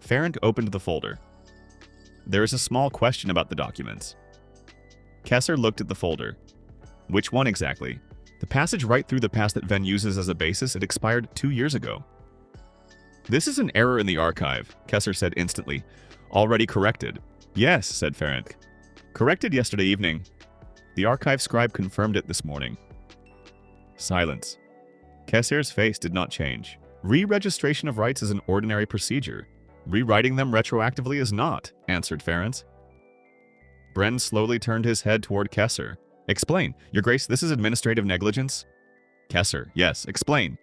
Ferenc opened the folder. There is a small question about the documents. Kesser looked at the folder. Which one exactly? The passage right through the pass that Ven uses as a basis, it expired 2 years ago. This is an error in the archive, Kesser said instantly. Already corrected. Yes, said Ferenc. Corrected yesterday evening. The archive scribe confirmed it this morning. Silence. Kesser's face did not change. Re-registration of rights is an ordinary procedure. Rewriting them retroactively is not, answered Ferenc. Bren slowly turned his head toward Kesser. Explain. Your Grace, this is administrative negligence? Kesser, yes, explain.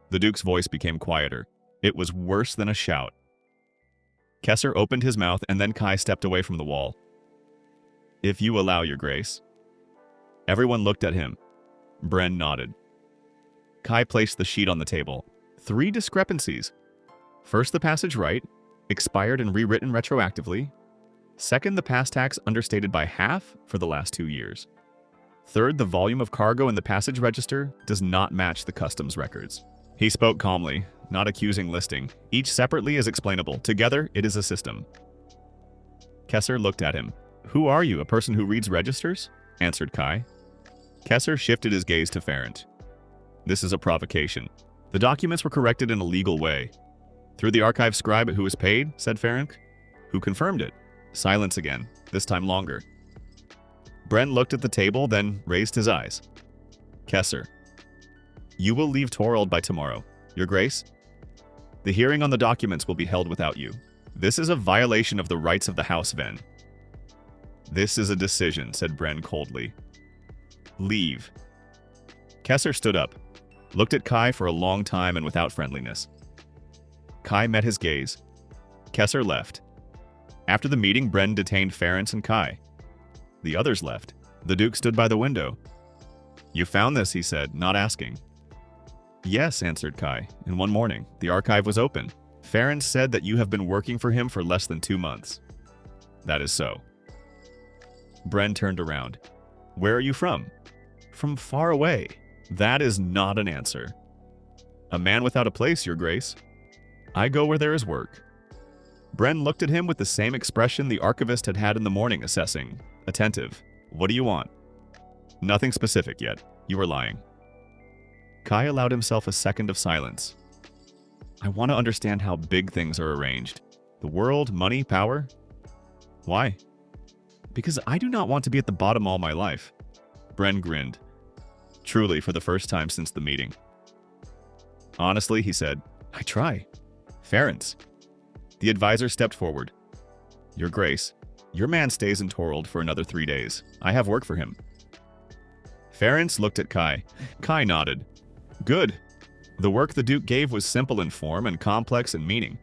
The Duke's voice became quieter. It was worse than a shout. Kesser opened his mouth and then Kai stepped away from the wall. If you allow, Your Grace. Everyone looked at him. Bren nodded. Kai placed the sheet on the table. 3 discrepancies. First, the passage right, expired and rewritten retroactively. Second, the pass tax understated by half for the last 2 years. Third, the volume of cargo in the passage register does not match the customs records. He spoke calmly, not accusing listing. Each separately is explainable. Together, it is a system. Kesser looked at him. Who are you, a person who reads registers? Answered Kai. Kesser shifted his gaze to Ferenc. This is a provocation. The documents were corrected in a legal way. Through the archive scribe who was paid, said Ferenc. Who confirmed it? Silence again, this time longer. Bren looked at the table, then raised his eyes. Kesser. You will leave Torald by tomorrow, Your Grace. The hearing on the documents will be held without you. This is a violation of the rights of the House Ven. This is a decision, said Bren coldly. Leave. Kesser stood up, looked at Kai for a long time and without friendliness. Kai met his gaze. Kesser left. After the meeting, Bren detained Ferenc and Kai. The others left. The Duke stood by the window. You found this, he said, not asking. Yes, answered Kai. In one morning, the archive was open. Ferenc said that you have been working for him for less than 2 months. That is so. Bren turned around. Where are you from? From far away. That is not an answer. A man without a place, Your Grace. I go where there is work. Bren looked at him with the same expression the archivist had had in the morning, assessing. Attentive. What do you want? Nothing specific yet. You are lying. Kai allowed himself a second of silence. I want to understand how big things are arranged. The world, money, power. Why? Because I do not want to be at the bottom all my life. Bren grinned. Truly, for the first time since the meeting. Honestly, he said, I try. Ferenc. The advisor stepped forward. Your Grace, your man stays in Torald for another 3 days. I have work for him. Ferenc looked at Kai. Kai nodded. Good. The work the Duke gave was simple in form and complex in meaning.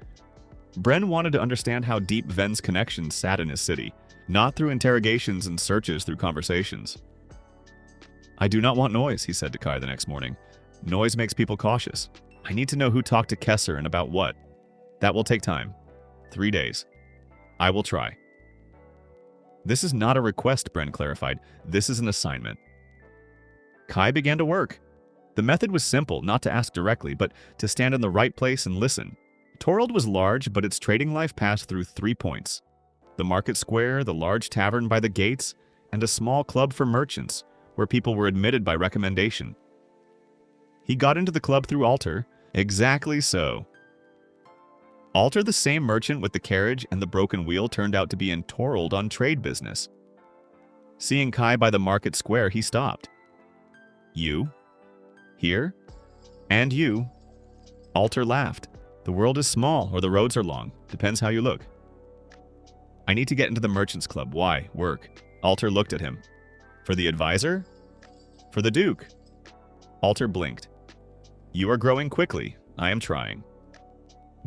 Bren wanted to understand how deep Ven's connection sat in his city, not through interrogations and searches through conversations. I do not want noise, he said to Kai the next morning. Noise makes people cautious. I need to know who talked to Kesser and about what. That will take time. 3 days. I will try. This is not a request, Bren clarified. This is an assignment. Kai began to work. The method was simple, not to ask directly, but to stand in the right place and listen. Torald was large, but its trading life passed through 3 points: the market square, the large tavern by the gates, and a small club for merchants, where people were admitted by recommendation. He got into the club through Alter. Exactly so. Alter, the same merchant with the carriage and the broken wheel, turned out to be in Torald on trade business. Seeing Kai by the market square, he stopped. You? Here? And you? Alter laughed. The world is small, or the roads are long. Depends how you look. I need to get into the merchant's club. Why? Work. Alter looked at him. For the advisor? For the Duke. Alter blinked. You are growing quickly. I am trying.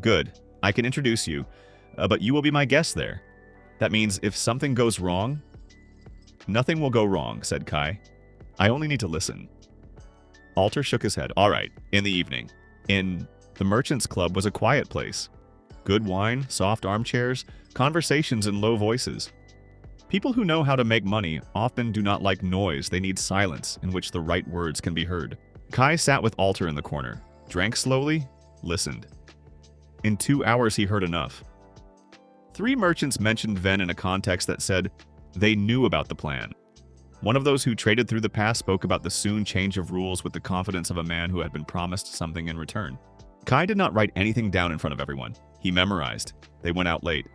Good. I can introduce you, but you will be my guest there. That means if something goes wrong... Nothing will go wrong, said Kai. I only need to listen. Alter shook his head. All right, in the evening. The merchant's club was a quiet place. Good wine, soft armchairs, conversations in low voices. People who know how to make money often do not like noise. They need silence in which the right words can be heard. Kai sat with Alter in the corner, drank slowly, listened. In 2 hours, he heard enough. 3 merchants mentioned Ven in a context that said they knew about the plan. One of those who traded through the past spoke about the soon change of rules with the confidence of a man who had been promised something in return. Kai did not write anything down in front of everyone. He memorized. They went out late.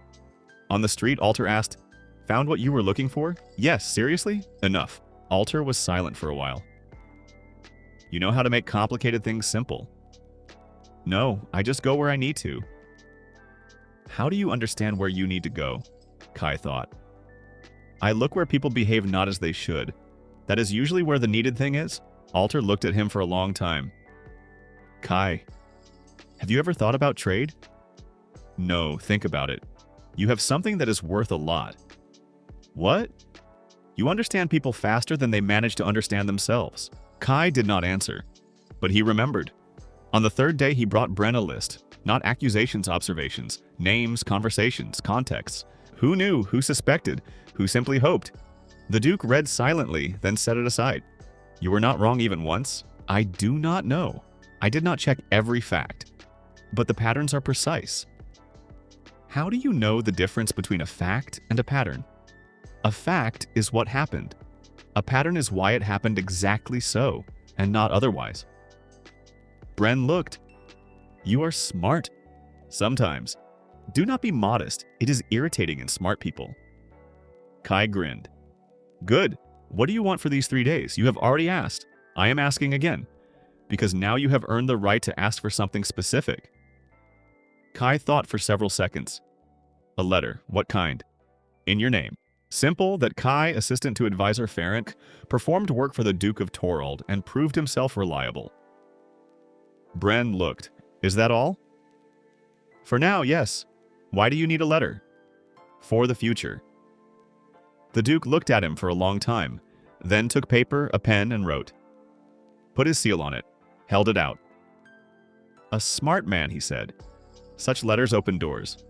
On the street, Alter asked, "Found what you were looking for?" "Yes, seriously?" "Enough." Alter was silent for a while. "You know how to make complicated things simple." "No, I just go where I need to." How do you understand where you need to go? Kai thought. I look where people behave not as they should. That is usually where the needed thing is. Alter looked at him for a long time. Kai, have you ever thought about trade? No, think about it. You have something that is worth a lot. What? You understand people faster than they manage to understand themselves. Kai did not answer, but he remembered. On the 3rd day, he brought Bren a list. Not accusations, observations, names, conversations, contexts. Who knew, who suspected, who simply hoped. The Duke read silently, then set it aside. You were not wrong even once? I do not know. I did not check every fact. But the patterns are precise. How do you know the difference between a fact and a pattern? A fact is what happened. A pattern is why it happened exactly so, and not otherwise. Bren looked. You are smart. Sometimes. Do not be modest. It is irritating in smart people. Kai grinned. Good. What do you want for these 3 days? You have already asked. I am asking again, because now you have earned the right to ask for something specific. Kai thought for several seconds. A letter. What kind? In your name. Simple that Kai, assistant to advisor Ferenc, performed work for the Duke of Torald and proved himself reliable. Bren looked. Is that all? For now, yes. Why do you need a letter? For the future. The Duke looked at him for a long time, then took paper, a pen, and wrote. Put his seal on it, held it out. A smart man, he said. Such letters open doors.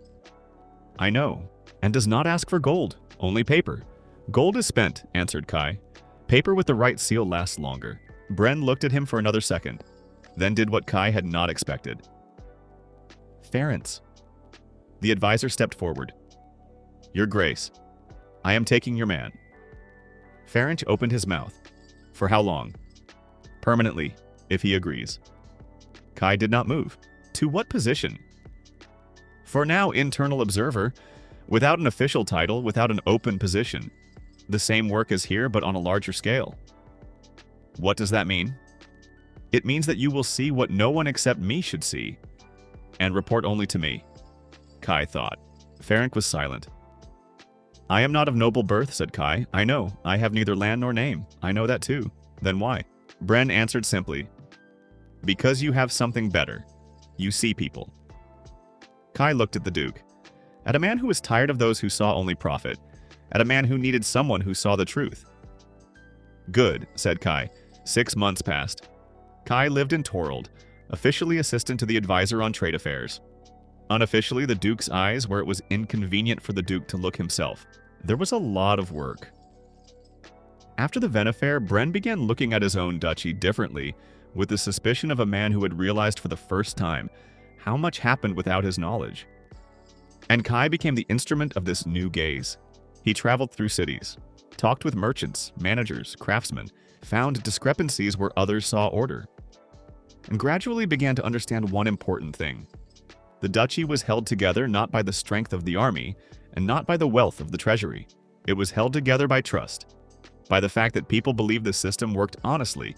I know, and does not ask for gold, only paper. Gold is spent, answered Kai. Paper with the right seal lasts longer. Bren looked at him for another second, then did what Kai had not expected. Ferenc. The advisor stepped forward. Your Grace, I am taking your man. Ferenc opened his mouth. For how long? Permanently, if he agrees. Kai did not move. To what position? For now, internal observer, without an official title, without an open position. The same work as here, but on a larger scale. What does that mean? It means that you will see what no one except me should see, and report only to me. Kai thought. Ferenc was silent. I am not of noble birth, said Kai. I know. I have neither land nor name. I know that too. Then why? Bren answered simply. Because you have something better. You see people. Kai looked at the Duke. At a man who was tired of those who saw only profit. At a man who needed someone who saw the truth. Good, said Kai. 6 months passed. Kai lived in Torald, officially assistant to the advisor on trade affairs. Unofficially, the Duke's eyes where it was inconvenient for the Duke to look himself. There was a lot of work. After the Ven affair, Bren began looking at his own duchy differently, with the suspicion of a man who had realized for the first time how much happened without his knowledge. And Kai became the instrument of this new gaze. He traveled through cities, talked with merchants, managers, craftsmen, found discrepancies where others saw order, and gradually began to understand one important thing. The duchy was held together not by the strength of the army, and not by the wealth of the treasury. It was held together by trust, by the fact that people believed the system worked honestly.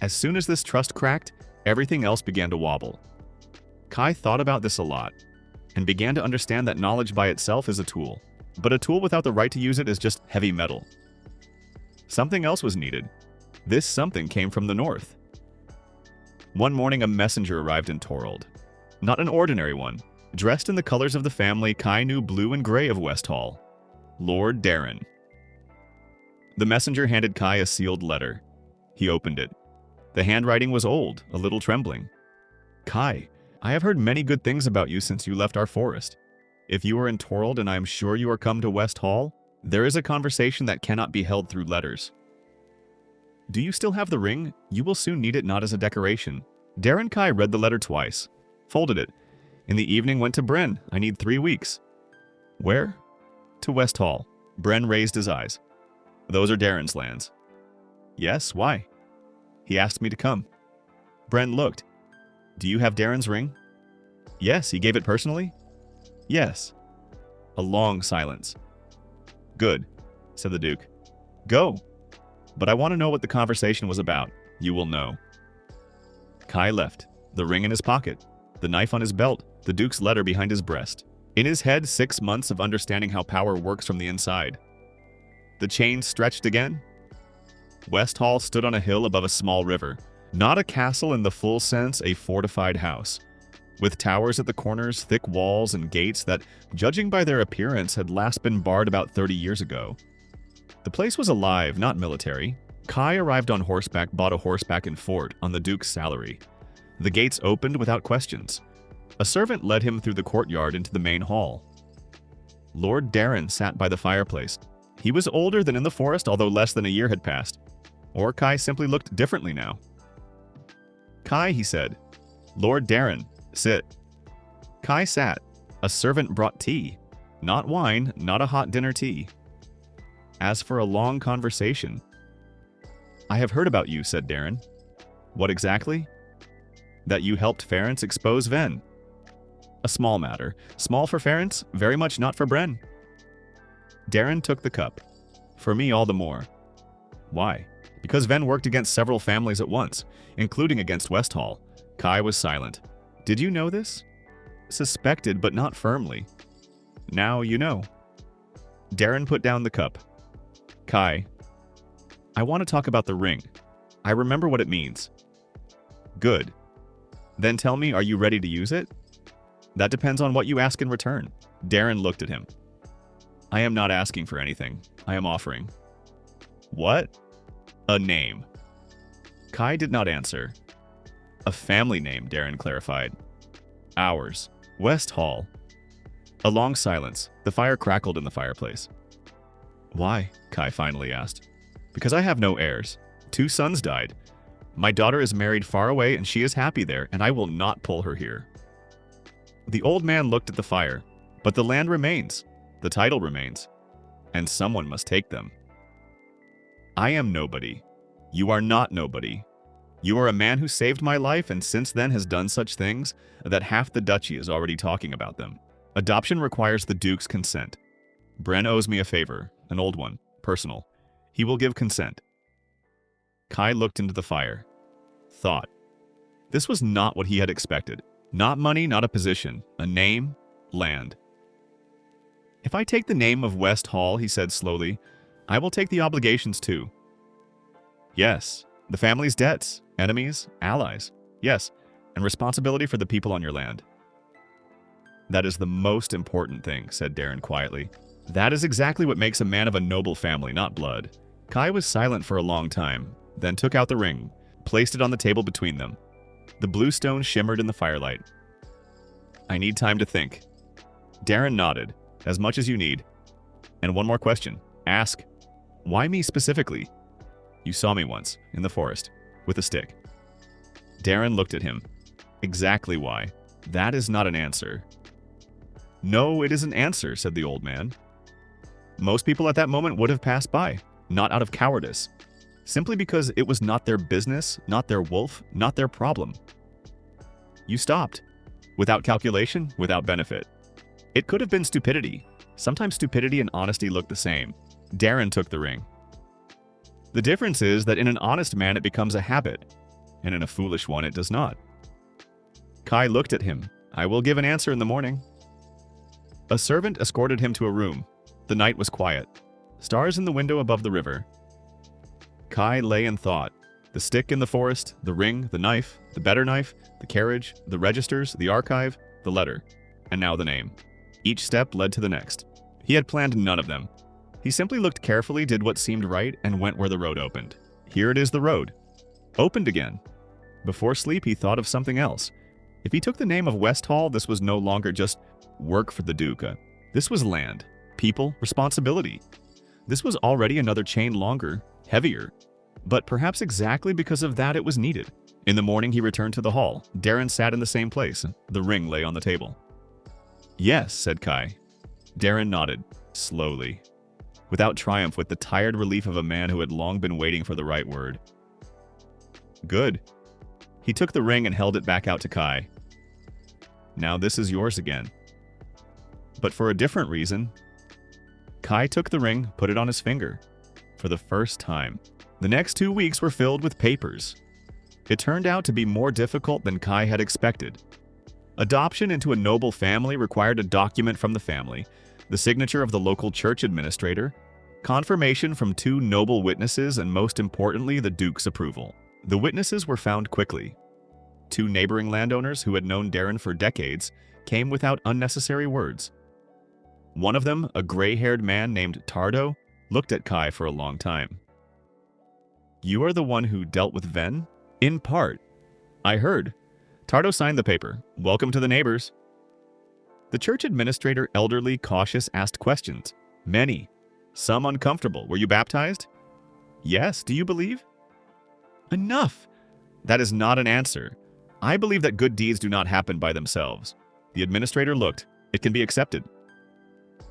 As soon as this trust cracked, everything else began to wobble. Kai thought about this a lot, and began to understand that knowledge by itself is a tool, but a tool without the right to use it is just heavy metal. Something else was needed. This something came from the north. One morning, a messenger arrived in Torald. Not an ordinary one. Dressed in the colors of the family Kai knew blue and gray of West Hall. Lord Darren. The messenger handed Kai a sealed letter. He opened it. The handwriting was old, a little trembling. Kai, I have heard many good things about you since you left our forest. If you are in Torald and I am sure you are come to West Hall, there is a conversation that cannot be held through letters. Do you still have the ring? You will soon need it not as a decoration. Darren Kai read the letter twice, folded it. In the evening went to Bren. I need 3 weeks. Where? To West Hall. Bren raised his eyes. Those are Darren's lands. Yes, why? He asked me to come. Bren looked. Do you have Darren's ring? Yes, he gave it personally? Yes. A long silence. Good, said the Duke. Go. But I want to know what the conversation was about. You will know. Kai left, the ring in his pocket, the knife on his belt, the Duke's letter behind his breast. In his head, 6 months of understanding how power works from the inside. The chain stretched again. West Hall stood on a hill above a small river. Not a castle in the full sense, a fortified house. With towers at the corners, thick walls, and gates that, judging by their appearance, had last been barred about 30 years ago. The place was alive, not military. Kai arrived on horseback, bought a horseback and fort on the Duke's salary. The gates opened without questions. A servant led him through the courtyard into the main hall. Lord Darren sat by the fireplace. He was older than in the forest, although less than a year had passed. Or Kai simply looked differently now. Kai, he said. Lord Darren, sit. Kai sat. A servant brought tea. Not wine, not a hot dinner tea. As for a long conversation. I have heard about you, said Darren. What exactly? That you helped Ference expose Ven. A small matter. Small for Ference, very much not for Bren. Darren took the cup. For me, all the more. Why? Because Ven worked against several families at once, including against West Hall. Kai was silent. Did you know this? Suspected, but not firmly. Now you know. Darren put down the cup. Kai, I want to talk about the ring. I remember what it means. Good. Then tell me, are you ready to use it? That depends on what you ask in return. Darren looked at him. I am not asking for anything. I am offering. What? A name. Kai did not answer. A family name, Darren clarified. Ours. West Hall. A long silence. The fire crackled in the fireplace. Why? Kai finally asked. Because I have no heirs. 2 sons died. My daughter is married far away and she is happy there, and I will not pull her here. The old man looked at the fire. But the land remains. The title remains. And someone must take them. I am nobody. You are not nobody. You are a man who saved my life and since then has done such things that half the duchy is already talking about them. Adoption requires the Duke's consent. Bren owes me a favor, an old one, personal. He will give consent. Kai looked into the fire. Thought. This was not what he had expected. Not money, not a position. A name, land. If I take the name of West Hall, he said slowly, I will take the obligations too. Yes, the family's debts, enemies, allies. Yes, and responsibility for the people on your land. That is the most important thing, said Darren quietly. That is exactly what makes a man of a noble family, not blood. Kai was silent for a long time, then took out the ring, placed it on the table between them. The blue stone shimmered in the firelight. I need time to think. Darren nodded. As much as you need. And one more question. Ask. Why me specifically? You saw me once, in the forest, with a stick. Darren looked at him. Exactly why. That is not an answer. No, it is an answer, said the old man. Most people at that moment would have passed by, not out of cowardice, simply because it was not their business, not their wolf, not their problem. You stopped. Without calculation, without benefit. It could have been stupidity. Sometimes stupidity and honesty look the same. Darren took the ring. The difference is that in an honest man it becomes a habit, and in a foolish one it does not. Kai looked at him. I will give an answer in the morning. A servant escorted him to a room. The night was quiet. Stars in the window above the river. Kai lay and thought. The stick in the forest, the ring, the knife, the better knife, the carriage, the registers, the archive, the letter, and now the name. Each step led to the next. He had planned none of them. He simply looked carefully, did what seemed right, and went where the road opened. Here it is, the road. Opened again. Before sleep, he thought of something else. If he took the name of Westhall, this was no longer just work for the Duke. This was land, people, responsibility. This was already another chain longer, heavier. But perhaps exactly because of that it was needed. In the morning, he returned to the hall. Darren sat in the same place. The ring lay on the table. Yes, said Kai. Darren nodded, slowly, without triumph, with the tired relief of a man who had long been waiting for the right word. Good. He took the ring and held it back out to Kai. Now this is yours again. But for a different reason. Kai took the ring, put it on his finger. For the first time. The next 2 weeks were filled with papers. It turned out to be more difficult than Kai had expected. Adoption into a noble family required a document from the family, the signature of the local church administrator, confirmation from 2 noble witnesses, and most importantly, the Duke's approval. The witnesses were found quickly. 2 neighboring landowners who had known Darren for decades came without unnecessary words. One of them, a gray-haired man named Tardo, looked at Kai for a long time. You are the one who dealt with Ven? In part. I heard. Tardo signed the paper. Welcome to the neighbors. The church administrator, elderly, cautious, asked questions. Many. Some uncomfortable. Were you baptized? Yes. Do you believe? Enough! That is not an answer. I believe that good deeds do not happen by themselves. The administrator looked. It can be accepted.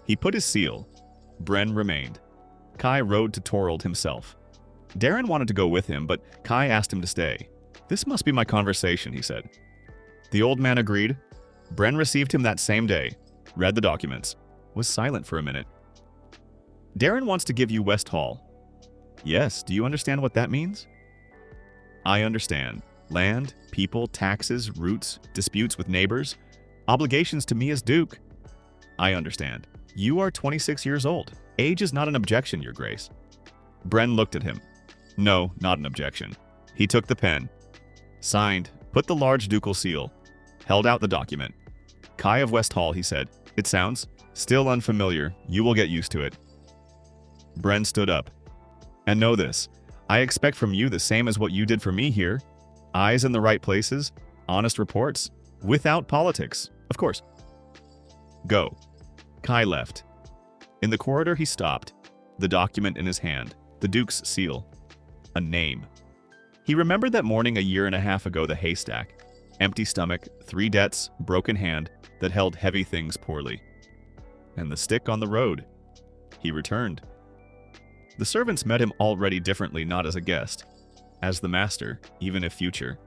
He put his seal. Bren remained. Kai rode to Torald himself. Darren wanted to go with him, but Kai asked him to stay. This must be my conversation, he said. The old man agreed. Bren received him that same day, read the documents, was silent for a minute. Darren wants to give you Westhall. Yes, do you understand what that means? I understand. Land, people, taxes, roots, disputes with neighbors, obligations to me as Duke. I understand. You are 26 years old. Age is not an objection, Your Grace. Bren looked at him. No, not an objection. He took the pen. Signed, put the large ducal seal. Held out the document. Kai of Westhall, he said. It sounds still unfamiliar. You will get used to it. Bren stood up. And know this. I expect from you the same as what you did for me here. Eyes in the right places. Honest reports. Without politics. Of course. Go. Kai left. In the corridor, he stopped. The document in his hand. The Duke's seal. A name. He remembered that morning a year and a half ago, the haystack. Empty stomach, 3 debts, broken hand that held heavy things poorly. And the stick on the road. He returned. The servants met him already differently, not as a guest. As the master, even if future.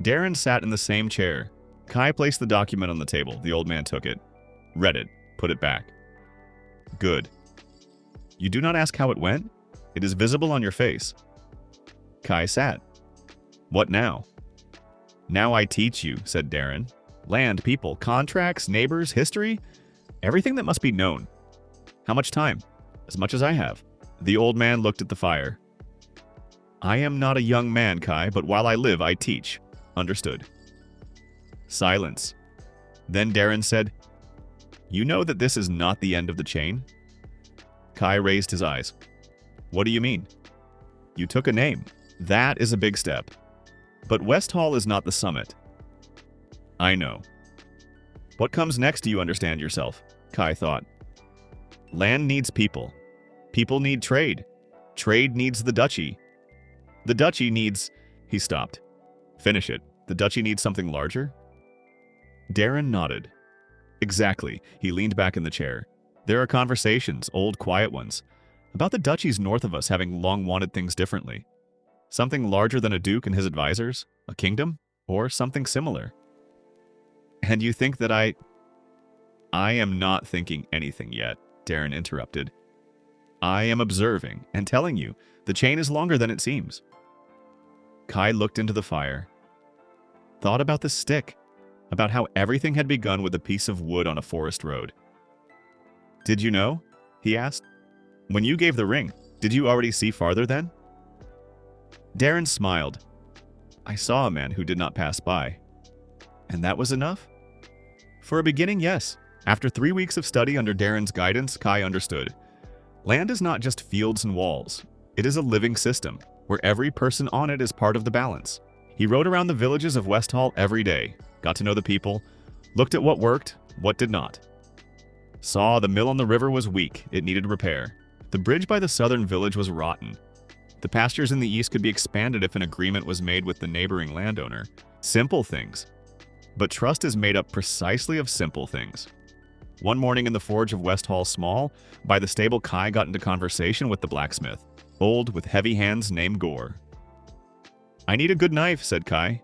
Darren sat in the same chair. Kai placed the document on the table. The old man took it. Read it. Put it back. Good. You do not ask how it went? It is visible on your face. Kai sat. What now? Now I teach you, said Darren. Land, people, contracts, neighbors, history, everything that must be known. How much time? As much as I have. The old man looked at the fire. I am not a young man, Kai, but while I live, I teach. Understood. Silence. Then Darren said, You know that this is not the end of the chain? Kai raised his eyes. What do you mean? You took a name. That is a big step. But West Hall is not the summit. I know. What comes next, do you understand yourself? Kai thought. Land needs people. People need trade. Trade needs the duchy. The duchy needs... He stopped. Finish it. The duchy needs something larger? Darren nodded. Exactly. He leaned back in the chair. There are conversations, old quiet ones, about the duchies north of us having long wanted things differently. Something larger than a duke and his advisors? A kingdom? Or something similar? And you think that I am not thinking anything yet, Darren interrupted. I am observing and telling you the chain is longer than it seems. Kai looked into the fire. Thought about the stick, about how everything had begun with a piece of wood on a forest road. Did you know? He asked. When you gave the ring, did you already see farther then? Darren smiled. I saw a man who did not pass by. And that was enough? For a beginning, yes. After 3 weeks of study under Darren's guidance, Kai understood. Land is not just fields and walls. It is a living system, where every person on it is part of the balance. He rode around the villages of West Hall every day, got to know the people, looked at what worked, what did not. Saw the mill on the river was weak, it needed repair. The bridge by the southern village was rotten. The pastures in the east could be expanded if an agreement was made with the neighboring landowner. Simple things. But trust is made up precisely of simple things. One morning in the forge of West Hall Small, by the stable, Kai got into conversation with the blacksmith, old with heavy hands named Gore. I need a good knife, said Kai.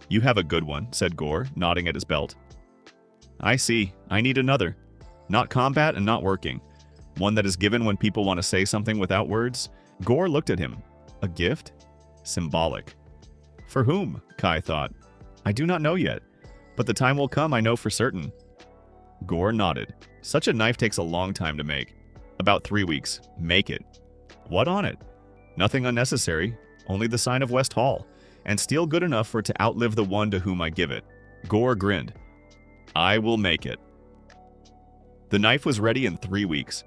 You have a good one, said Gore, nodding at his belt. I see. I need another. Not combat and not working. One that is given when people want to say something without words. Gore looked at him. A gift? Symbolic. For whom? Kai thought. I do not know yet, but the time will come, I know for certain. Gore nodded. Such a knife takes a long time to make. About 3 weeks. Make it. What on it? Nothing unnecessary, only the sign of West Hall, and steel good enough for it to outlive the one to whom I give it. Gore grinned. I will make it. The knife was ready in 3 weeks.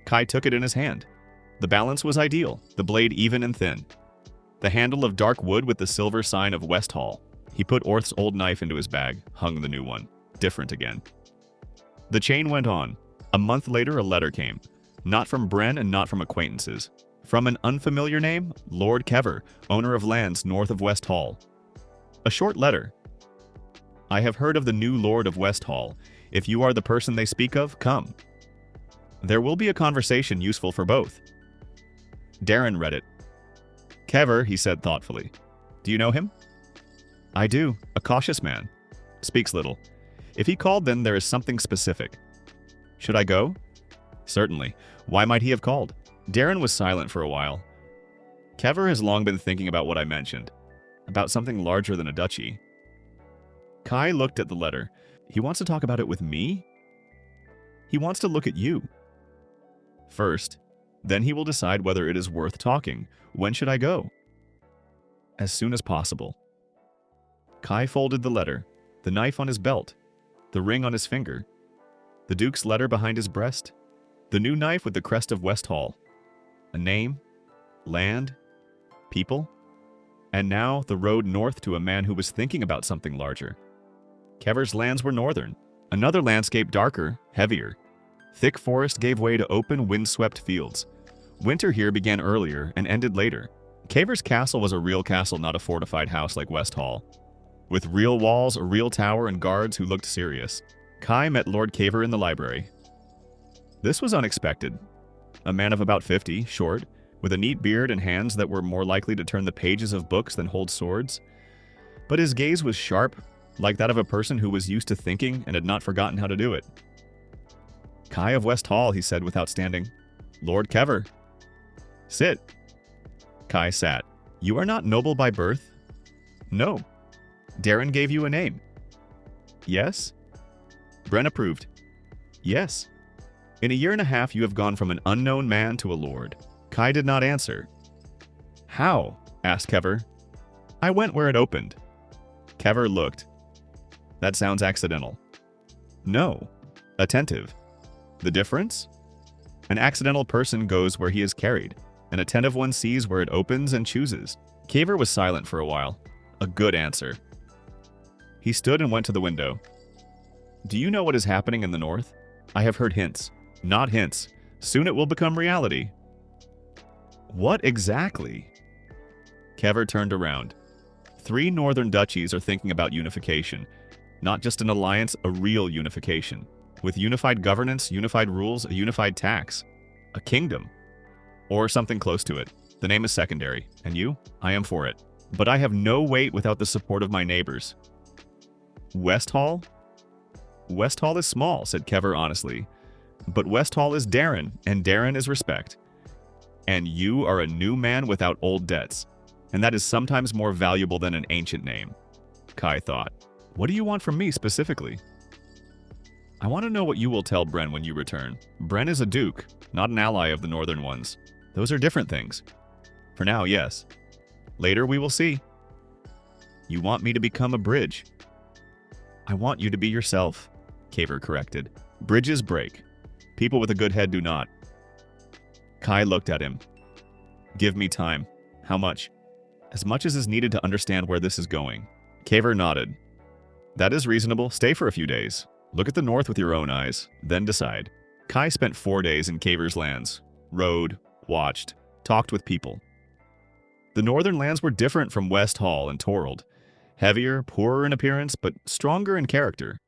Kai took it in his hand. The balance was ideal, the blade even and thin. The handle of dark wood with the silver sign of West Hall. He put Orth's old knife into his bag, hung the new one. Different again. The chain went on. A month later, a letter came. Not from Bren and not from acquaintances. From an unfamiliar name, Lord Kever, owner of lands north of West Hall. A short letter. I have heard of the new Lord of West Hall. If you are the person they speak of, come. There will be a conversation useful for both. Darren read it. Kever, he said thoughtfully. Do you know him? I do. A cautious man. Speaks little. If he called, then there is something specific. Should I go? Certainly. Why might he have called? Darren was silent for a while. Kever has long been thinking about what I mentioned. About something larger than a duchy. Kai looked at the letter. He wants to talk about it with me? He wants to look at you. First. Then he will decide whether it is worth talking. When should I go? As soon as possible. Kai folded the letter, the knife on his belt, the ring on his finger, the Duke's letter behind his breast, the new knife with the crest of West Hall, a name, land, people, and now the road north to a man who was thinking about something larger. Kever's lands were northern, another landscape darker, heavier. Thick forest gave way to open, windswept fields. Winter here began earlier and ended later. Kever's castle was a real castle, not a fortified house like West Hall. With real walls, a real tower, and guards who looked serious. Kai met Lord Kever in the library. This was unexpected. A man of about 50, short, with a neat beard and hands that were more likely to turn the pages of books than hold swords. But his gaze was sharp, like that of a person who was used to thinking and had not forgotten how to do it. Kai of West Hall, he said without standing. Lord Kever. Sit. Kai sat. You are not noble by birth? No. Darren gave you a name. Yes? Bren approved. Yes. In a year and a half, you have gone from an unknown man to a lord. Kai did not answer. How? Asked Kever. I went where it opened. Kever looked. That sounds accidental. No. Attentive. The difference? An accidental person goes where he is carried. An attentive one sees where it opens and chooses. Kaver was silent for a while. A good answer. He stood and went to the window. Do you know what is happening in the north? I have heard hints. Not hints. Soon it will become reality. What exactly? Kever turned around. 3 northern duchies are thinking about unification. Not just an alliance, a real unification. With unified governance, unified rules, a unified tax. A kingdom. Or something close to it. The name is secondary. And you? I am for it. But I have no weight without the support of my neighbors. West Hall? West Hall is small, said Kever honestly. But West Hall is Darren, and Darren is respect. And you are a new man without old debts. And that is sometimes more valuable than an ancient name. Kai thought. What do you want from me specifically? I want to know what you will tell Bren when you return. Bren is a duke, not an ally of the northern ones. Those are different things. For now, yes. Later we will see. You want me to become a bridge. I want you to be yourself, Kaver corrected. Bridges break. People with a good head do not. Kai looked at him. Give me time. How much? As much as is needed to understand where this is going. Kaver nodded. That is reasonable. Stay for a few days. Look at the north with your own eyes, then decide. Kai spent 4 days in Kaver's lands. Rode, watched, talked with people. The northern lands were different from West Hall and Torald. Heavier, poorer in appearance, but stronger in character.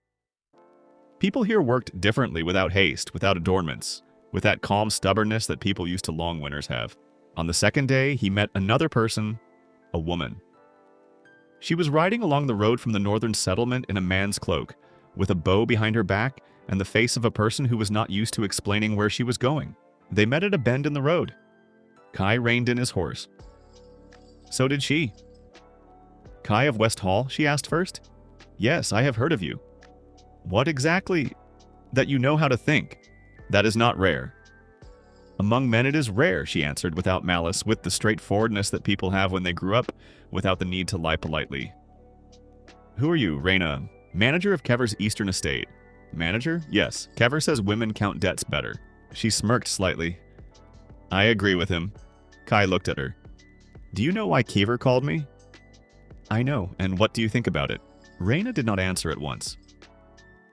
People here worked differently, without haste, without adornments, with that calm stubbornness that people used to long winters have. On the second day, he met another person, a woman. She was riding along the road from the northern settlement in a man's cloak, with a bow behind her back and the face of a person who was not used to explaining where she was going. They met at a bend in the road. Kai reined in his horse. So did she. Kai of West Hall, she asked first. Yes, I have heard of you. What exactly? That you know how to think. That is not rare. Among men it is rare, she answered without malice, with the straightforwardness that people have when they grew up, without the need to lie politely. Who are you, Reyna? Manager of Kever's eastern estate. Manager? Yes. Kever says women count debts better. She smirked slightly. I agree with him. Kai looked at her. Do you know why Kever called me? I know, and what do you think about it? Reyna did not answer at once.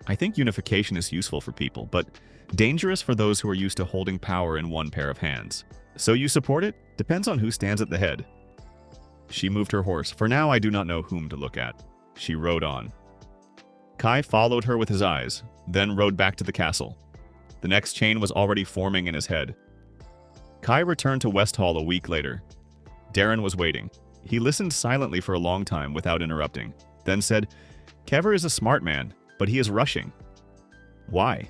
I think unification is useful for people, but dangerous for those who are used to holding power in one pair of hands. So you support it? Depends on who stands at the head. She moved her horse. For now, I do not know whom to look at. She rode on. Kai followed her with his eyes, then rode back to the castle. The next chain was already forming in his head. Kai returned to West Hall a week later. Darren was waiting. He listened silently for a long time without interrupting, then said, Kever is a smart man, but he is rushing. Why?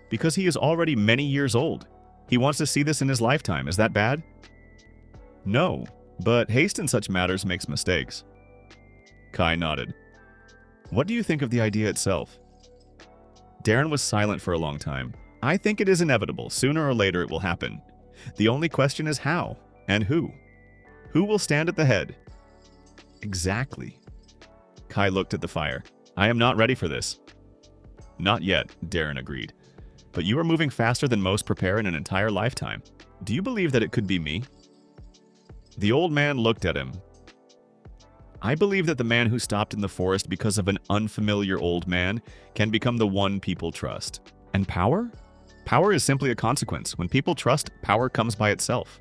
Because he is already many years old. He wants to see this in his lifetime. Is that bad? No, but haste in such matters makes mistakes. Kai nodded. What do you think of the idea itself? Darren was silent for a long time. I think it is inevitable. Sooner or later it will happen. The only question is how and who. Who will stand at the head? Exactly. Kai looked at the fire. I am not ready for this. Not yet, Darren agreed. But you are moving faster than most prepare in an entire lifetime. Do you believe that it could be me? The old man looked at him. I believe that the man who stopped in the forest because of an unfamiliar old man can become the one people trust. And power? Power is simply a consequence. When people trust, power comes by itself.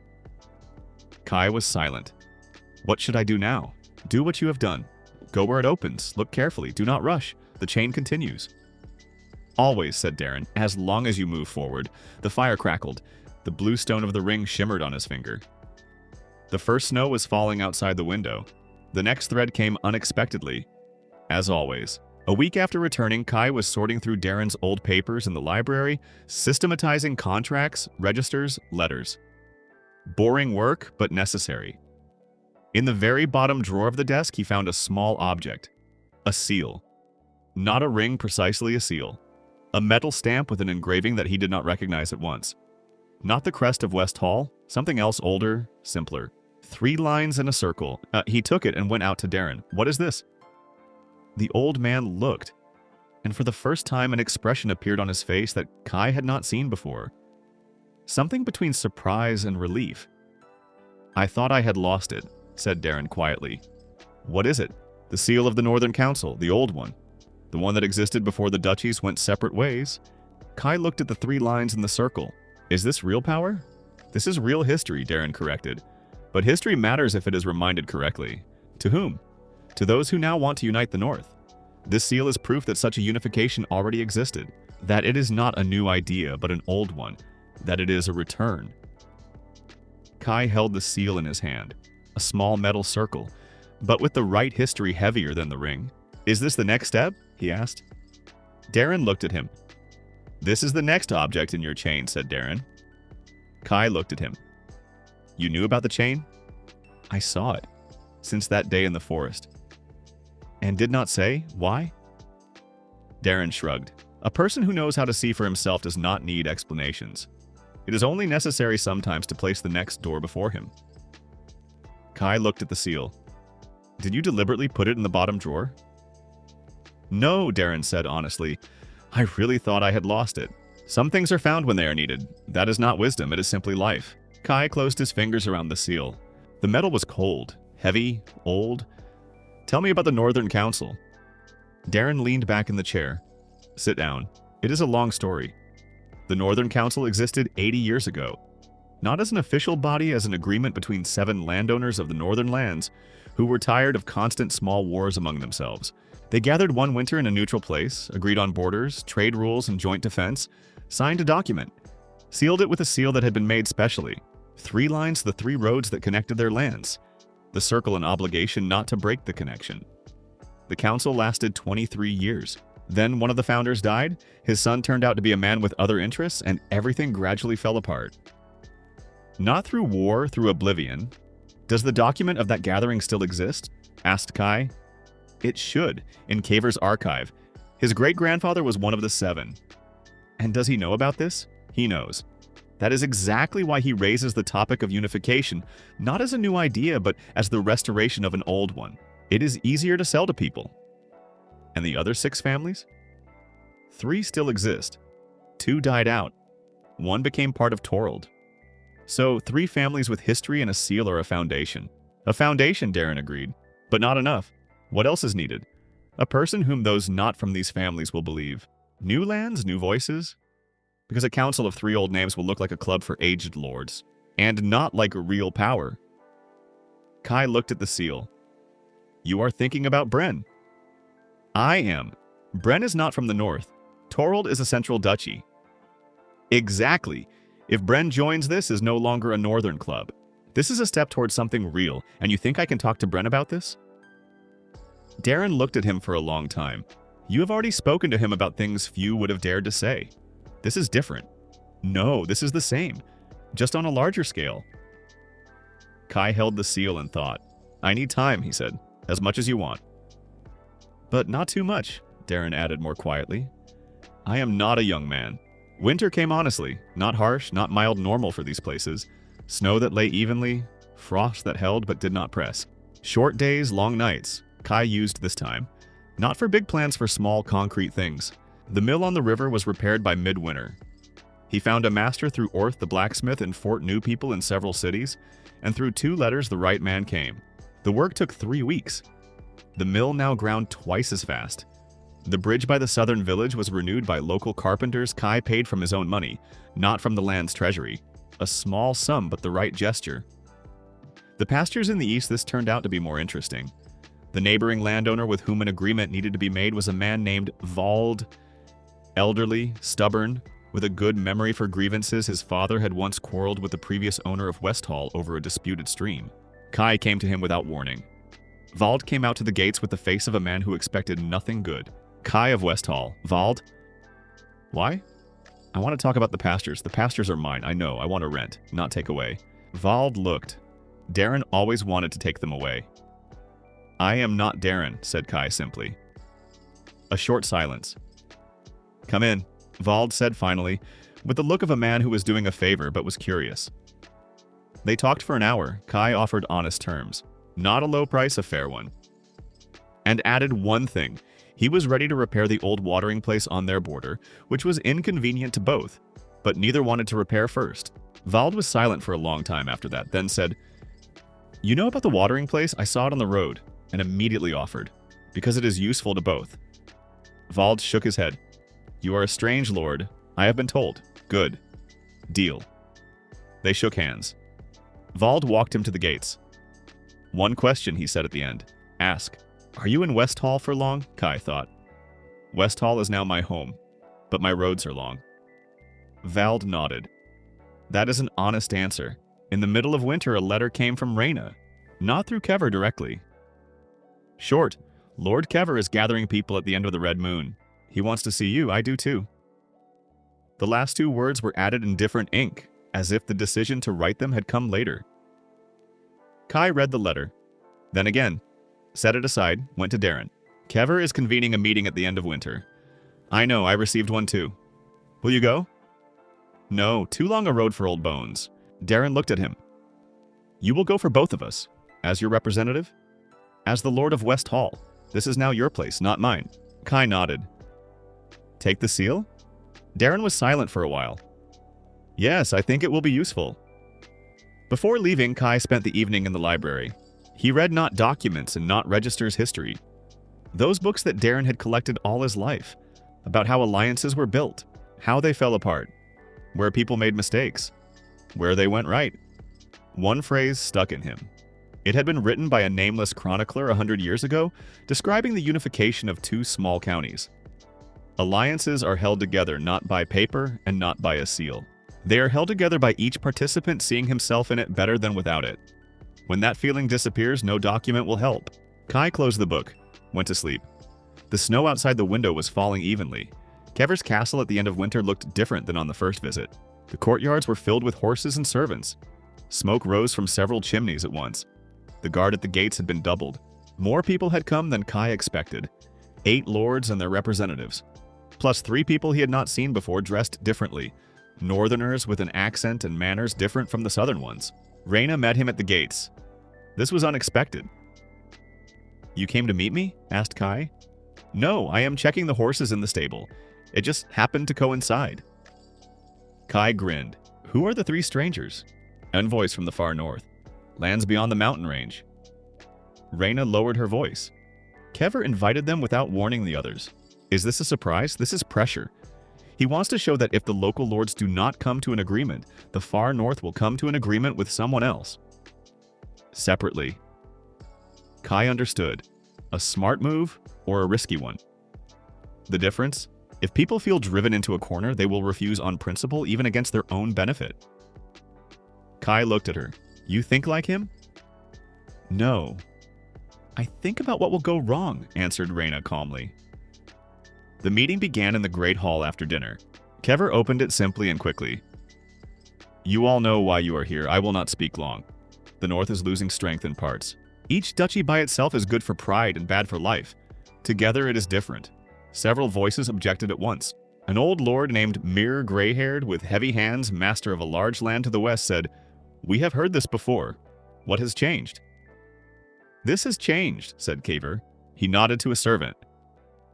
Kai was silent. What should I do now? Do what you have done. Go where it opens. Look carefully. Do not rush. The chain continues. Always, said Darren, as long as you move forward. The fire crackled. The blue stone of the ring shimmered on his finger. The first snow was falling outside the window. The next thread came unexpectedly. As always. A week after returning, Kai was sorting through Darren's old papers in the library, systematizing contracts, registers, letters. Boring work, but necessary. In the very bottom drawer of the desk, he found a small object. A seal. Not a ring, precisely a seal. A metal stamp with an engraving that he did not recognize at once. Not the crest of West Hall, something else older, simpler. 3 lines in a circle. He took it and went out to Darren. What is this? The old man looked, and for the first time an expression appeared on his face that Kai had not seen before. Something between surprise and relief. I thought I had lost it, said Darren quietly. What is it? The seal of the Northern Council, the old one. The one that existed before the duchies went separate ways. Kai looked at the 3 lines in the circle. Is this real power? This is real history, Darren corrected. But history matters if it is reminded correctly. To whom? To those who now want to unite the North. This seal is proof that such a unification already existed, that it is not a new idea but an old one, that it is a return. Kai held the seal in his hand, a small metal circle, but with the right history heavier than the ring. Is this the next step? He asked. Darren looked at him. This is the next object in your chain, said Darren. Kai looked at him. You knew about the chain? I saw it, since that day in the forest. And did not say why? Darren shrugged. A person who knows how to see for himself does not need explanations. It is only necessary sometimes to place the next door before him. Kai looked at the seal. Did you deliberately put it in the bottom drawer? No, Darren said honestly. I really thought I had lost it. Some things are found when they are needed. That is not wisdom, it is simply life. Kai closed his fingers around the seal. The metal was cold, heavy, old. Tell me about the Northern Council. Darren leaned back in the chair. Sit down. It is a long story. The Northern Council existed 80 years ago. Not as an official body, as an agreement between 7 landowners of the northern lands who were tired of constant small wars among themselves. They gathered one winter in a neutral place, agreed on borders, trade rules, and joint defense, signed a document, sealed it with a seal that had been made specially. 3 lines, the 3 roads that connected their lands. The circle an obligation not to break the connection. The council lasted 23 years. Then one of the founders died, his son turned out to be a man with other interests, and everything gradually fell apart. Not through war, through oblivion. Does the document of that gathering still exist? Asked Kai. It should, in Kaver's archive. His great-grandfather was one of the 7. And does he know about this? He knows. That is exactly why he raises the topic of unification, not as a new idea, but as the restoration of an old one. It is easier to sell to people. And the other 6 families? 3 still exist. 2 died out. 1 became part of Torald. So 3 families with history and a seal are a foundation. A foundation, Darren agreed, but not enough. What else is needed? A person whom those not from these families will believe. New lands, new voices? Because a council of 3 old names will look like a club for aged lords, and not like real power. Kai looked at the seal. You are thinking about Bren. I am. Bren is not from the north. Torald is a central duchy. Exactly. If Bren joins, this is no longer a northern club. This is a step towards something real, and you think I can talk to Bren about this? Darren looked at him for a long time. You have already spoken to him about things few would have dared to say. This is different. No, this is the same, just on a larger scale. Kai held the seal and thought. I need time, he said, as much as you want. But not too much, Darren added more quietly. I am not a young man. Winter came honestly, not harsh, not mild normal for these places. Snow that lay evenly, frost that held but did not press. Short days, long nights. Kai used this time. Not for big plans, for small, concrete things. The mill on the river was repaired by midwinter. He found a master through Orth the blacksmith and Fort knew people in several cities, and through 2 letters the right man came. The work took 3 weeks. The mill now ground twice as fast. The bridge by the southern village was renewed by local carpenters Kai paid from his own money, not from the land's treasury. A small sum, but the right gesture. The pastures in the east, this turned out to be more interesting. The neighboring landowner with whom an agreement needed to be made was a man named Vald. Elderly, stubborn, with a good memory for grievances, his father had once quarreled with the previous owner of Westhall over a disputed stream. Kai came to him without warning. Vald came out to the gates with the face of a man who expected nothing good. Kai of Westhall. Vald? Why? I want to talk about the pastures. The pastures are mine, I know. I want to rent, not take away. Vald looked. Darren always wanted to take them away. I am not Darren, said Kai simply. A short silence. Come in, Vald said finally, with the look of a man who was doing a favor but was curious. They talked for an hour. Kai offered honest terms. Not a low price, a fair one. And added one thing. He was ready to repair the old watering place on their border, which was inconvenient to both, but neither wanted to repair first. Vald was silent for a long time after that, then said, You know about the watering place? I saw it on the road, and immediately offered, because it is useful to both. Vald shook his head. You are a strange lord. I have been told. Good. Deal. They shook hands. Vald walked him to the gates. One question, he said at the end. Ask. Are you in West Hall for long? Kai thought. West Hall is now my home, but my roads are long. Vald nodded. That is an honest answer. In the middle of winter, a letter came from Reyna, not through Kever directly. Short, Lord Kever is gathering people at the end of the Red Moon. He wants to see you, I do too. The last two words were added in different ink, as if the decision to write them had come later. Kai read the letter. Then again, set it aside, went to Darren. Kever is convening a meeting at the end of winter. I know, I received one too. Will you go? No, too long a road for old bones. Darren looked at him. You will go for both of us. As your representative? As the Lord of West Hall. This is now your place, not mine. Kai nodded. Take the seal? Darren was silent for a while. Yes, I think it will be useful. Before leaving, Kai spent the evening in the library. He read not documents and not registers history. Those books that Darren had collected all his life, about how alliances were built, how they fell apart, where people made mistakes, where they went right. One phrase stuck in him. It had been written by a nameless chronicler 100 years ago, describing the unification of two small counties. Alliances are held together not by paper and not by a seal. They are held together by each participant seeing himself in it better than without it. When that feeling disappears, no document will help. Kai closed the book, went to sleep. The snow outside the window was falling evenly. Kever's castle at the end of winter looked different than on the first visit. The courtyards were filled with horses and servants. Smoke rose from several chimneys at once. The guard at the gates had been doubled. More people had come than Kai expected. 8 lords and their representatives, plus 3 people he had not seen before dressed differently. Northerners with an accent and manners different from the southern ones. Reyna met him at the gates. This was unexpected. You came to meet me? Asked Kai. No, I am checking the horses in the stable. It just happened to coincide. Kai grinned. Who are the 3 strangers? Envoys from the far north. Lands beyond the mountain range. Reyna lowered her voice. Kever invited them without warning the others. Is this a surprise? This is pressure. He wants to show that if the local lords do not come to an agreement, the far north will come to an agreement with someone else. Separately. Kai understood. A smart move or a risky one. The difference? If people feel driven into a corner, they will refuse on principle even against their own benefit. Kai looked at her. You think like him? No. I think about what will go wrong, answered Reyna calmly. The meeting began in the great hall after dinner. Kever opened it simply and quickly. You all know why you are here. I will not speak long. The north is losing strength in parts. Each duchy by itself is good for pride and bad for life. Together it is different. Several voices objected at once. An old lord named Mir Grey-haired with heavy hands, master of a large land to the west, said, We have heard this before. What has changed? This has changed, said Kever. He nodded to a servant.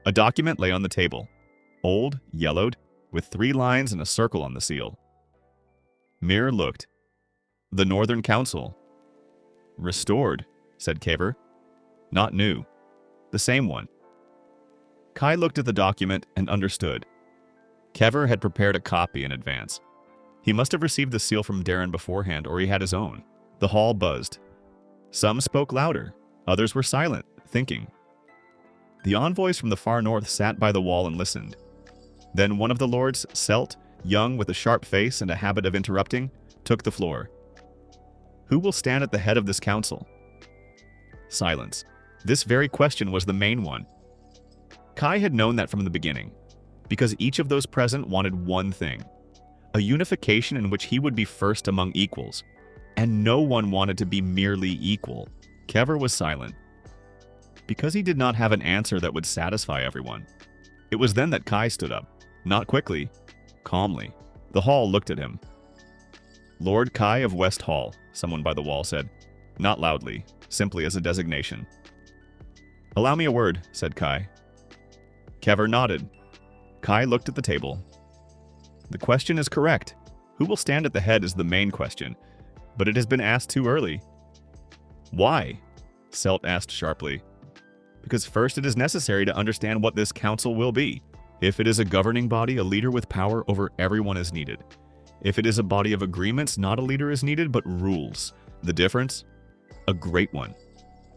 A document lay on the table. Old, yellowed, with 3 lines and a circle on the seal. Mir looked. The Northern Council. Restored, said Kever. Not new. The same one. Kai looked at the document and understood. Kever had prepared a copy in advance. He must have received the seal from Darren beforehand, or he had his own. The hall buzzed. Some spoke louder. Others were silent, thinking. The envoys from the far north sat by the wall and listened. Then one of the lords, Selt, young with a sharp face and a habit of interrupting, took the floor. Who will stand at the head of this council? Silence. This very question was the main one. Kai had known that from the beginning, because each of those present wanted one thing, a unification in which he would be first among equals, and no one wanted to be merely equal. Kever was silent, because he did not have an answer that would satisfy everyone. It was then that Kai stood up, not quickly, calmly. The hall looked at him. Lord Kai of West Hall, someone by the wall said, not loudly, simply as a designation. Allow me a word, said Kai. Kever nodded. Kai looked at the table. The question is correct. Who will stand at the head is the main question, but it has been asked too early. Why? Selt asked sharply. Because first it is necessary to understand what this council will be. If it is a governing body, a leader with power over everyone is needed. If it is a body of agreements, not a leader is needed, but rules. The difference? A great one.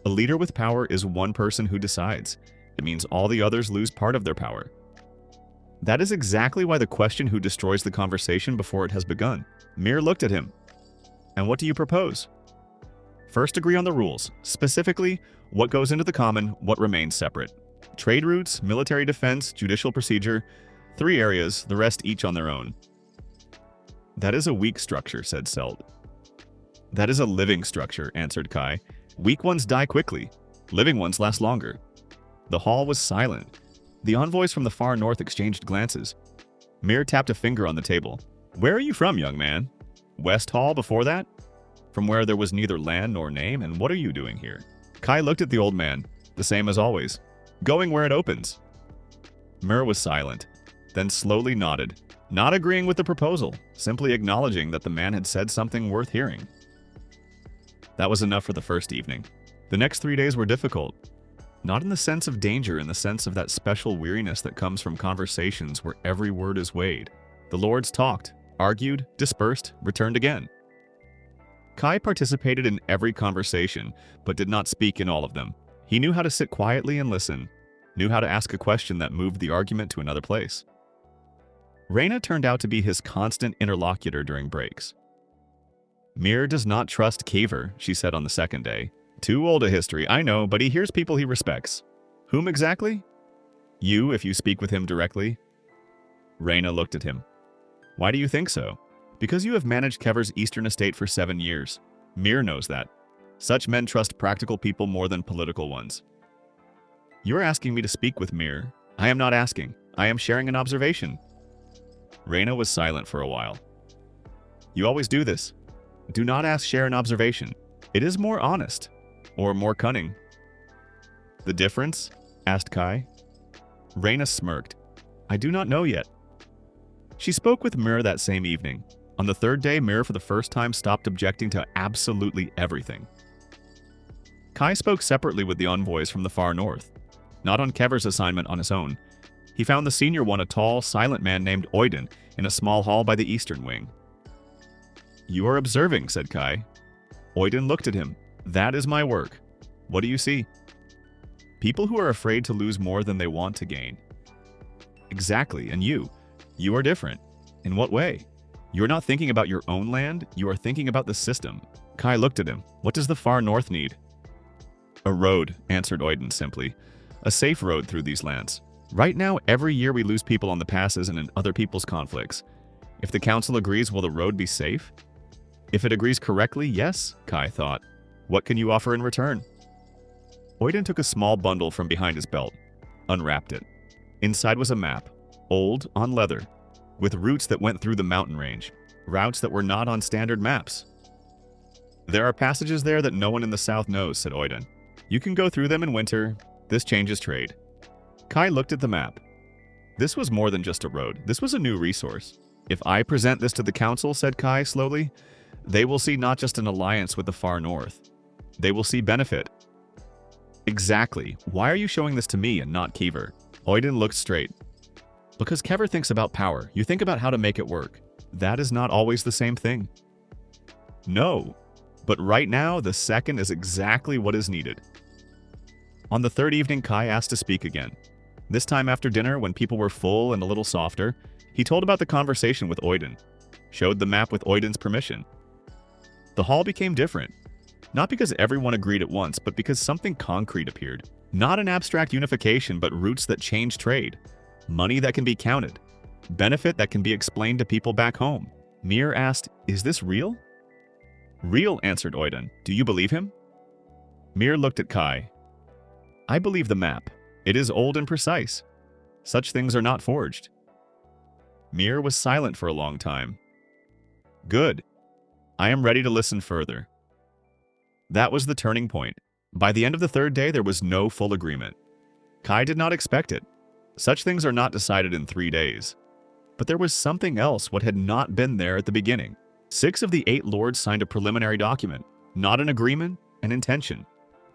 A leader with power is one person who decides. It means all the others lose part of their power. That is exactly why the question who destroys the conversation before it has begun. Mir looked at him. And what do you propose? First, agree on the rules. Specifically, what goes into the common, what remains separate. Trade routes, military defense, judicial procedure. 3 areas, the rest each on their own. That is a weak structure, said Selt. That is a living structure, answered Kai. Weak ones die quickly. Living ones last longer. The hall was silent. The envoys from the far north exchanged glances. Mir tapped a finger on the table. Where are you from, young man? West Hall before that? From where there was neither land nor name, and what are you doing here? Kai looked at the old man, the same as always. Going where it opens. Mir was silent, then slowly nodded, not agreeing with the proposal, simply acknowledging that the man had said something worth hearing. That was enough for the first evening. The next 3 days were difficult. Not in the sense of danger, in the sense of that special weariness that comes from conversations where every word is weighed. The lords talked, argued, dispersed, returned again. Kai participated in every conversation, but did not speak in all of them. He knew how to sit quietly and listen, knew how to ask a question that moved the argument to another place. Reyna turned out to be his constant interlocutor during breaks. Mir does not trust Kever, she said on the second day. Too old a history, I know, but he hears people he respects. Whom exactly? You, if you speak with him directly. Reyna looked at him. Why do you think so? Because you have managed Kever's eastern estate for 7 years. Mir knows that. Such men trust practical people more than political ones. You are asking me to speak with Mir. I am not asking. I am sharing an observation. Reyna was silent for a while. You always do this. Do not ask share an observation. It is more honest. Or more cunning. The difference? Asked Kai. Reyna smirked. I do not know yet. She spoke with Mir that same evening. On the third day, Mir for the first time stopped objecting to absolutely everything. Kai spoke separately with the envoys from the far north. Not on Kever's assignment on his own. He found the senior one, a tall, silent man named Oiden, in a small hall by the eastern wing. You are observing, said Kai. Oiden looked at him. That is my work. What do you see? People who are afraid to lose more than they want to gain. Exactly, and you are different. In what way? You are not thinking about your own land, you are thinking about the system. Kai looked at him. What does the far north need? A road, answered Oiden simply. A safe road through these lands. Right now, every year we lose people on the passes and in other people's conflicts. If the council agrees, will the road be safe? If it agrees correctly, yes, Kai thought. What can you offer in return? Oiden took a small bundle from behind his belt, unwrapped it. Inside was a map, old, on leather, with routes that went through the mountain range, routes that were not on standard maps. There are passages there that no one in the south knows, said Oiden. You can go through them in winter. This changes trade. Kai looked at the map. This was more than just a road. This was a new resource. If I present this to the council, said Kai slowly, they will see not just an alliance with the far north. They will see benefit. Exactly. Why are you showing this to me and not Kever? Oiden looked straight. Because Kever thinks about power. You think about how to make it work. That is not always the same thing. No. But right now, the second is exactly what is needed. On the third evening, Kai asked to speak again. This time after dinner, when people were full and a little softer, he told about the conversation with Oiden, showed the map with Oiden's permission. The hall became different. Not because everyone agreed at once, but because something concrete appeared. Not an abstract unification, but roots that change trade. Money that can be counted. Benefit that can be explained to people back home. Mir asked, is this real? Real, answered Oiden. Do you believe him? Mir looked at Kai. I believe the map. It is old and precise. Such things are not forged. Mir was silent for a long time. Good. I am ready to listen further. That was the turning point. By the end of the third day, there was no full agreement. Kai did not expect it. Such things are not decided in 3 days. But there was something else what had not been there at the beginning. 6 of the 8 lords signed a preliminary document. Not an agreement, and intention.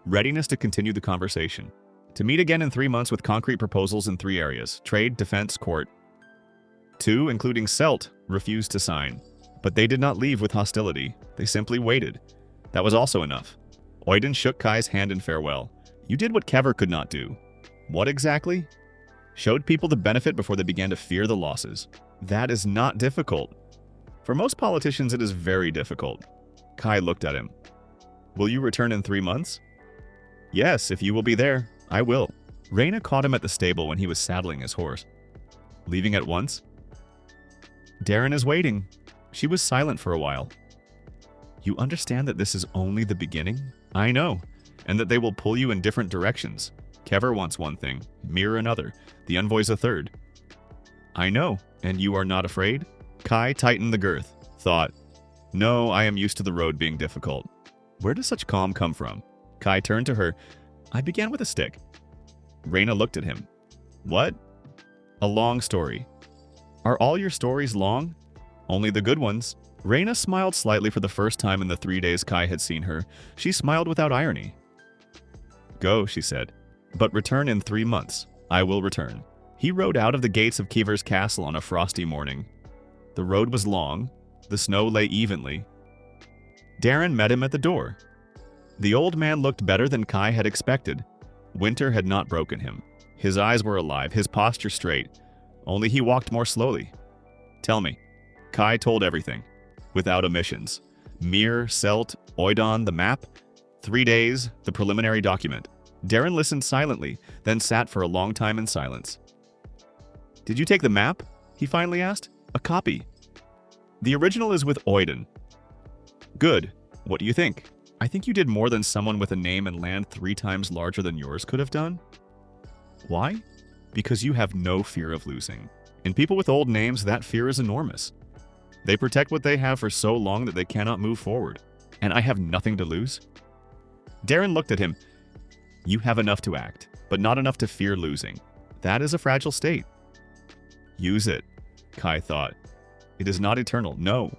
Readiness to continue the conversation. To meet again in 3 months with concrete proposals in 3 areas: trade, defense, court. 2, including Selt, refused to sign. But they did not leave with hostility. They simply waited. That was also enough. Oiden shook Kai's hand in farewell. You did what Kever could not do. What exactly? Showed people the benefit before they began to fear the losses. That is not difficult. For most politicians, it is very difficult. Kai looked at him. Will you return in 3 months? Yes, if you will be there, I will. Reyna caught him at the stable when he was saddling his horse. Leaving at once? Darren is waiting. She was silent for a while. You understand that this is only the beginning? I know, and that they will pull you in different directions. Kever wants one thing, Mir another, the envoys a third. I know, and you are not afraid? Kai tightened the girth, thought, no, I am used to the road being difficult. Where does such calm come from? Kai turned to her. I began with a stick. Reyna looked at him. What? A long story. Are all your stories long? Only the good ones. Reyna smiled slightly for the first time in the 3 days Kai had seen her. She smiled without irony. Go, she said, but return in 3 months. I will return. He rode out of the gates of Keever's castle on a frosty morning. The road was long. The snow lay evenly. Darren met him at the door. The old man looked better than Kai had expected. Winter had not broken him. His eyes were alive, his posture straight. Only he walked more slowly. Tell me. Kai told everything, without omissions. Mir, Selt, Oidon, the map. 3 days, the preliminary document. Darren listened silently, then sat for a long time in silence. Did you take the map? He finally asked. A copy. The original is with Oidon. Good. What do you think? I think you did more than someone with a name and land 3 times larger than yours could have done. Why? Because you have no fear of losing. In people with old names, that fear is enormous. They protect what they have for so long that they cannot move forward. And I have nothing to lose? Darren looked at him. You have enough to act, but not enough to fear losing. That is a fragile state. Use it, Kai thought. It is not eternal, no.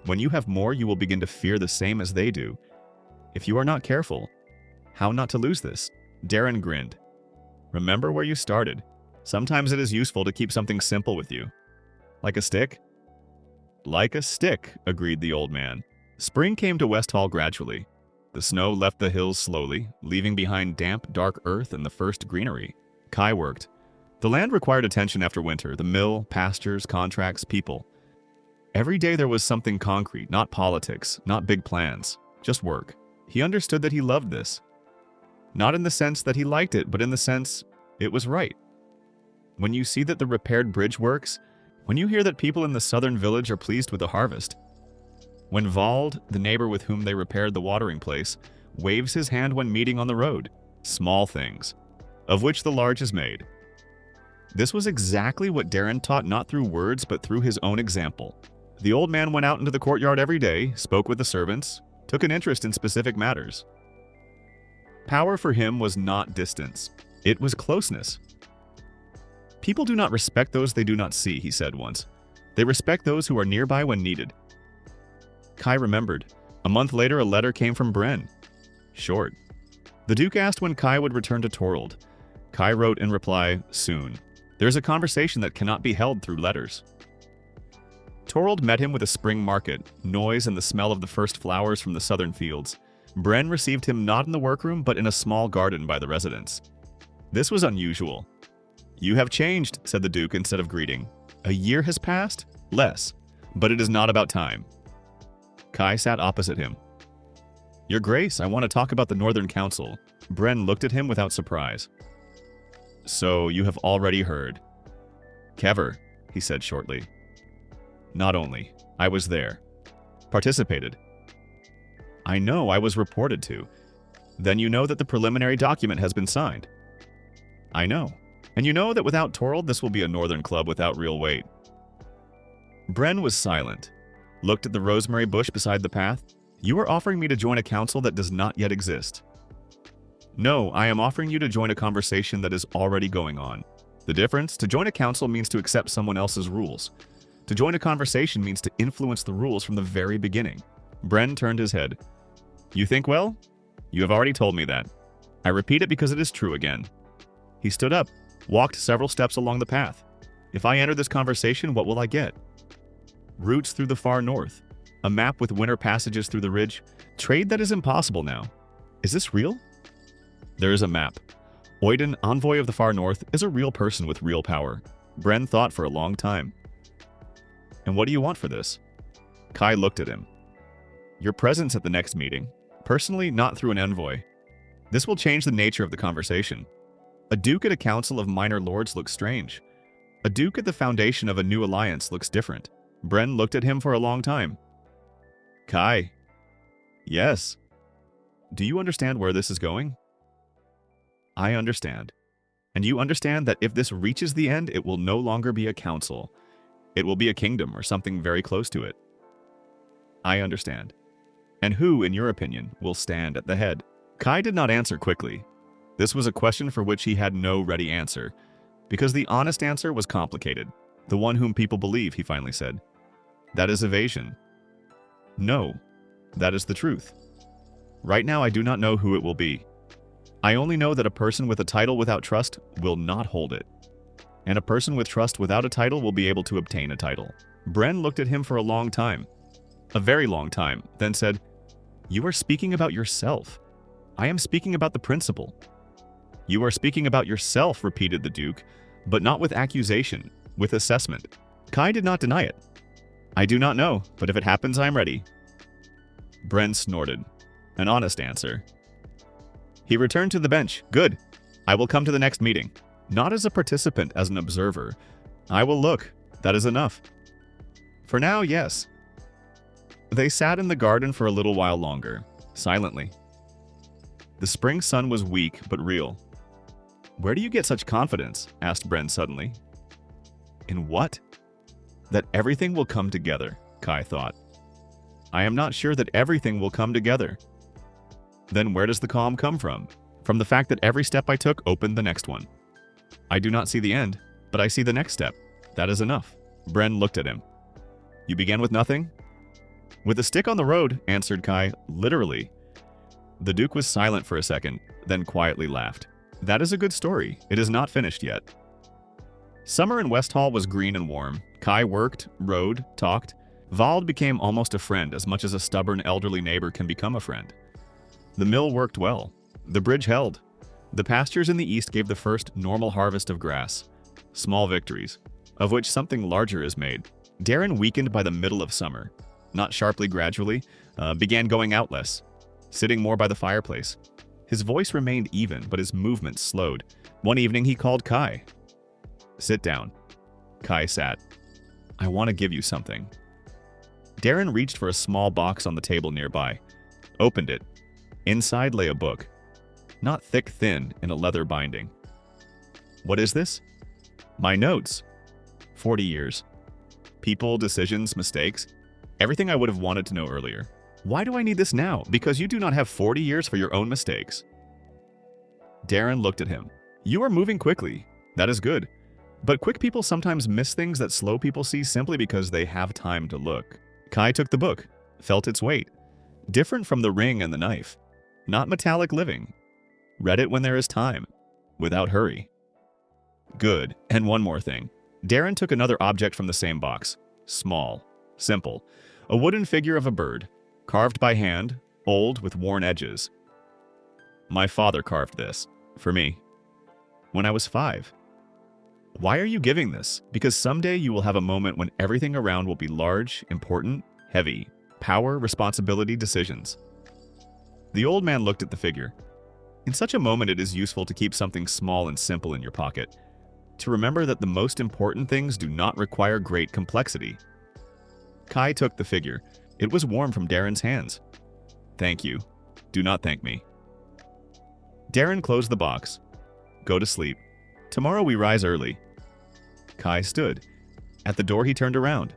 When you have more, you will begin to fear the same as they do. If you are not careful, how not to lose this? Darren grinned. Remember where you started. Sometimes it is useful to keep something simple with you. Like a stick? Like a stick, agreed the old man. Spring came to West Hall gradually. The snow left the hills slowly, leaving behind damp, dark earth and the first greenery. Kai worked. The land required attention after winter, the mill, pastures, contracts, people. Every day there was something concrete, not politics, not big plans, just work. He understood that he loved this. Not in the sense that he liked it, but in the sense it was right. When you see that the repaired bridge works, when you hear that people in the southern village are pleased with the harvest, when Vald, the neighbor with whom they repaired the watering place, waves his hand when meeting on the road, small things, of which the large is made. This was exactly what Darren taught, not through words, but through his own example. The old man went out into the courtyard every day, spoke with the servants, took an interest in specific matters. Power for him was not distance. It was closeness. People do not respect those they do not see, he said once. They respect those who are nearby when needed. Kai remembered. A month later, a letter came from Bren. Short. The Duke asked when Kai would return to Torald. Kai wrote in reply, soon. There's a conversation that cannot be held through letters. Torald met him with a spring market, noise and the smell of the first flowers from the southern fields. Bren received him not in the workroom, but in a small garden by the residence. This was unusual. You have changed, said the Duke instead of greeting. A year has passed? Less. But it is not about time. Kai sat opposite him. Your Grace, I want to talk about the Northern Council. Bren looked at him without surprise. So you have already heard. Kever, he said shortly. Not only. I was there. Participated. I know, I was reported to. Then you know that the preliminary document has been signed. I know. And you know that without Torald, this will be a northern club without real weight. Bren was silent, looked at the rosemary bush beside the path. You are offering me to join a council that does not yet exist. No, I am offering you to join a conversation that is already going on. The difference, to join a council means to accept someone else's rules. To join a conversation means to influence the rules from the very beginning. Bren turned his head. You think well? You have already told me that. I repeat it because it is true again. He stood up, walked several steps along the path. If I enter this conversation, what will I get? Routes through the far north. A map with winter passages through the ridge. Trade that is impossible now. Is this real? There is a map. Oiden, envoy of the far north, is a real person with real power. Bren thought for a long time. And what do you want for this? Kai looked at him. Your presence at the next meeting. Personally, not through an envoy. This will change the nature of the conversation. A duke at a council of minor lords looks strange. A duke at the foundation of a new alliance looks different. Bren looked at him for a long time. Kai. Yes. Do you understand where this is going? I understand. And you understand that if this reaches the end, it will no longer be a council. It will be a kingdom or something very close to it. I understand. And who, in your opinion, will stand at the head? Kai did not answer quickly. This was a question for which he had no ready answer, because the honest answer was complicated. The one whom people believe, he finally said. That is evasion. No, that is the truth. Right now I do not know who it will be. I only know that a person with a title without trust will not hold it. And a person with trust without a title will be able to obtain a title. Bren looked at him for a long time. A very long time, then said, You are speaking about yourself. I am speaking about the principle. You are speaking about yourself, repeated the Duke, but not with accusation, with assessment. Kai did not deny it. I do not know, but if it happens, I am ready. Bren snorted. An honest answer. He returned to the bench. Good. I will come to the next meeting. Not as a participant, as an observer. I will look. That is enough. For now, yes. They sat in the garden for a little while longer, silently. The spring sun was weak but real. Where do you get such confidence? Asked Bren suddenly. In what? That everything will come together, Kai thought. I am not sure that everything will come together. Then where does the calm come from? From the fact that every step I took opened the next one. I do not see the end, but I see the next step. That is enough. Bren looked at him. You began with nothing? With a stick on the road, answered Kai, literally. The Duke was silent for a second, then quietly laughed. That is a good story. It is not finished yet. Summer in Westhall was green and warm. Kai worked, rode, talked. Vald became almost a friend, as much as a stubborn elderly neighbor can become a friend. The mill worked well. The bridge held. The pastures in the east gave the first normal harvest of grass. Small victories, of which something larger is made. Darren weakened by the middle of summer. Not sharply, gradually, began going out less, sitting more by the fireplace. His voice remained even, but his movements slowed. One evening he called Kai. Sit down. Kai sat. I want to give you something. Darren reached for a small box on the table nearby, opened it. Inside lay a book, not thick, thin, in a leather binding. What is this? My notes. 40 years. People, decisions, mistakes. Everything I would have wanted to know earlier. Why do I need this now? Because you do not have 40 years for your own mistakes. Darren looked at him. You are moving quickly. That is good. But quick people sometimes miss things that slow people see simply because they have time to look. Kai took the book, felt its weight. Different from the ring and the knife. Not metallic living. Read it when there is time, without hurry. Good. And one more thing. Darren took another object from the same box. Small. Simple. A wooden figure of a bird. Carved by hand. Old with worn edges. My father carved this. For me. When I was 5. Why are you giving this? Because someday you will have a moment when everything around will be large, important, heavy. Power, responsibility, decisions. The old man looked at the figure. In such a moment it is useful to keep something small and simple in your pocket. To remember that the most important things do not require great complexity. Kai took the figure. It was warm from Darren's hands. Thank you. Do not thank me. Darren closed the box. Go to sleep. Tomorrow we rise early. Kai stood. At the door he turned around.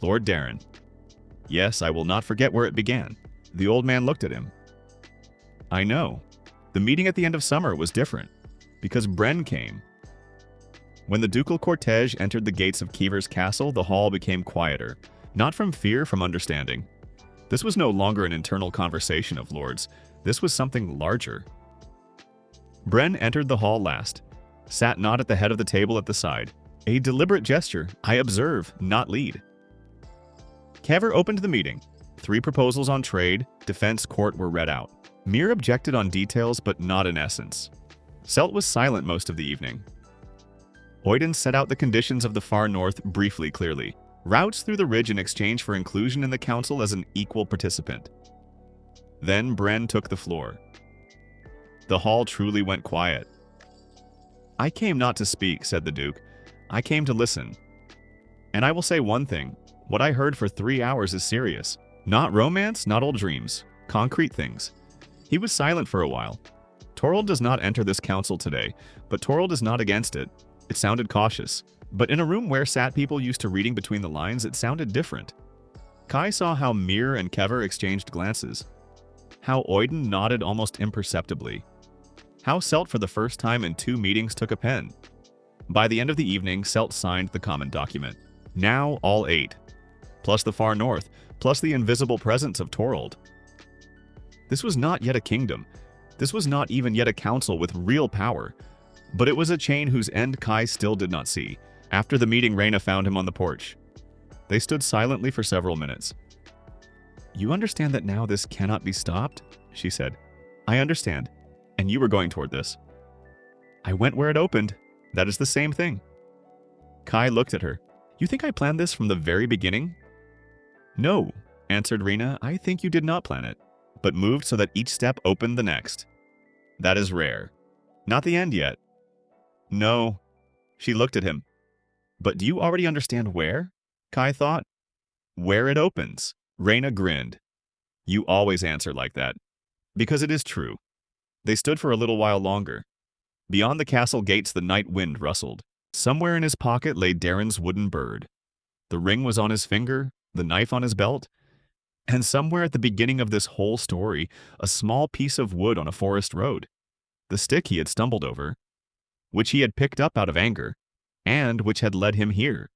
Lord Darren. Yes, I will not forget where it began. The old man looked at him. I know. The meeting at the end of summer was different, because Bren came. When the ducal cortege entered the gates of Kiever's castle, the hall became quieter, not from fear, from understanding. This was no longer an internal conversation of lords, This was something larger. Bren entered the hall last, sat not at the head of the table at the side. A deliberate gesture, I observe, not lead. Kever opened the meeting. 3 proposals on trade, defense, court were read out. Mir objected on details but not in essence. Selt was silent most of the evening. Oiden set out the conditions of the far north briefly clearly. Routes through the ridge in exchange for inclusion in the council as an equal participant. Then Bren took the floor. The hall truly went quiet. I came not to speak, said the Duke. I came to listen. And I will say one thing. What I heard for 3 hours is serious. Not romance, not old dreams. Concrete things. He was silent for a while. Torald does not enter this council today, but Torald is not against it. It sounded cautious. But in a room where sat people used to reading between the lines, it sounded different. Kai saw how Mir and Kever exchanged glances. How Oiden nodded almost imperceptibly. How Selt for the first time in 2 meetings took a pen. By the end of the evening, Selt signed the common document. Now all 8. Plus the far north, plus the invisible presence of Torald. This was not yet a kingdom. This was not even yet a council with real power. But it was a chain whose end Kai still did not see. After the meeting, Reyna found him on the porch. They stood silently for several minutes. You understand that now this cannot be stopped? She said. I understand. And you were going toward this. I went where it opened. That is the same thing. Kai looked at her. You think I planned this from the very beginning? No, answered Reyna. I think you did not plan it, but moved so that each step opened the next. That is rare. Not the end yet. No. She looked at him. But do you already understand where? Kai thought. Where it opens. Reyna grinned. You always answer like that. Because it is true. They stood for a little while longer. Beyond the castle gates the night wind rustled. Somewhere in his pocket lay Darren's wooden bird. The ring was on his finger, the knife on his belt. And somewhere at the beginning of this whole story, a small piece of wood on a forest road. The stick he had stumbled over, which he had picked up out of anger, and which had led him here.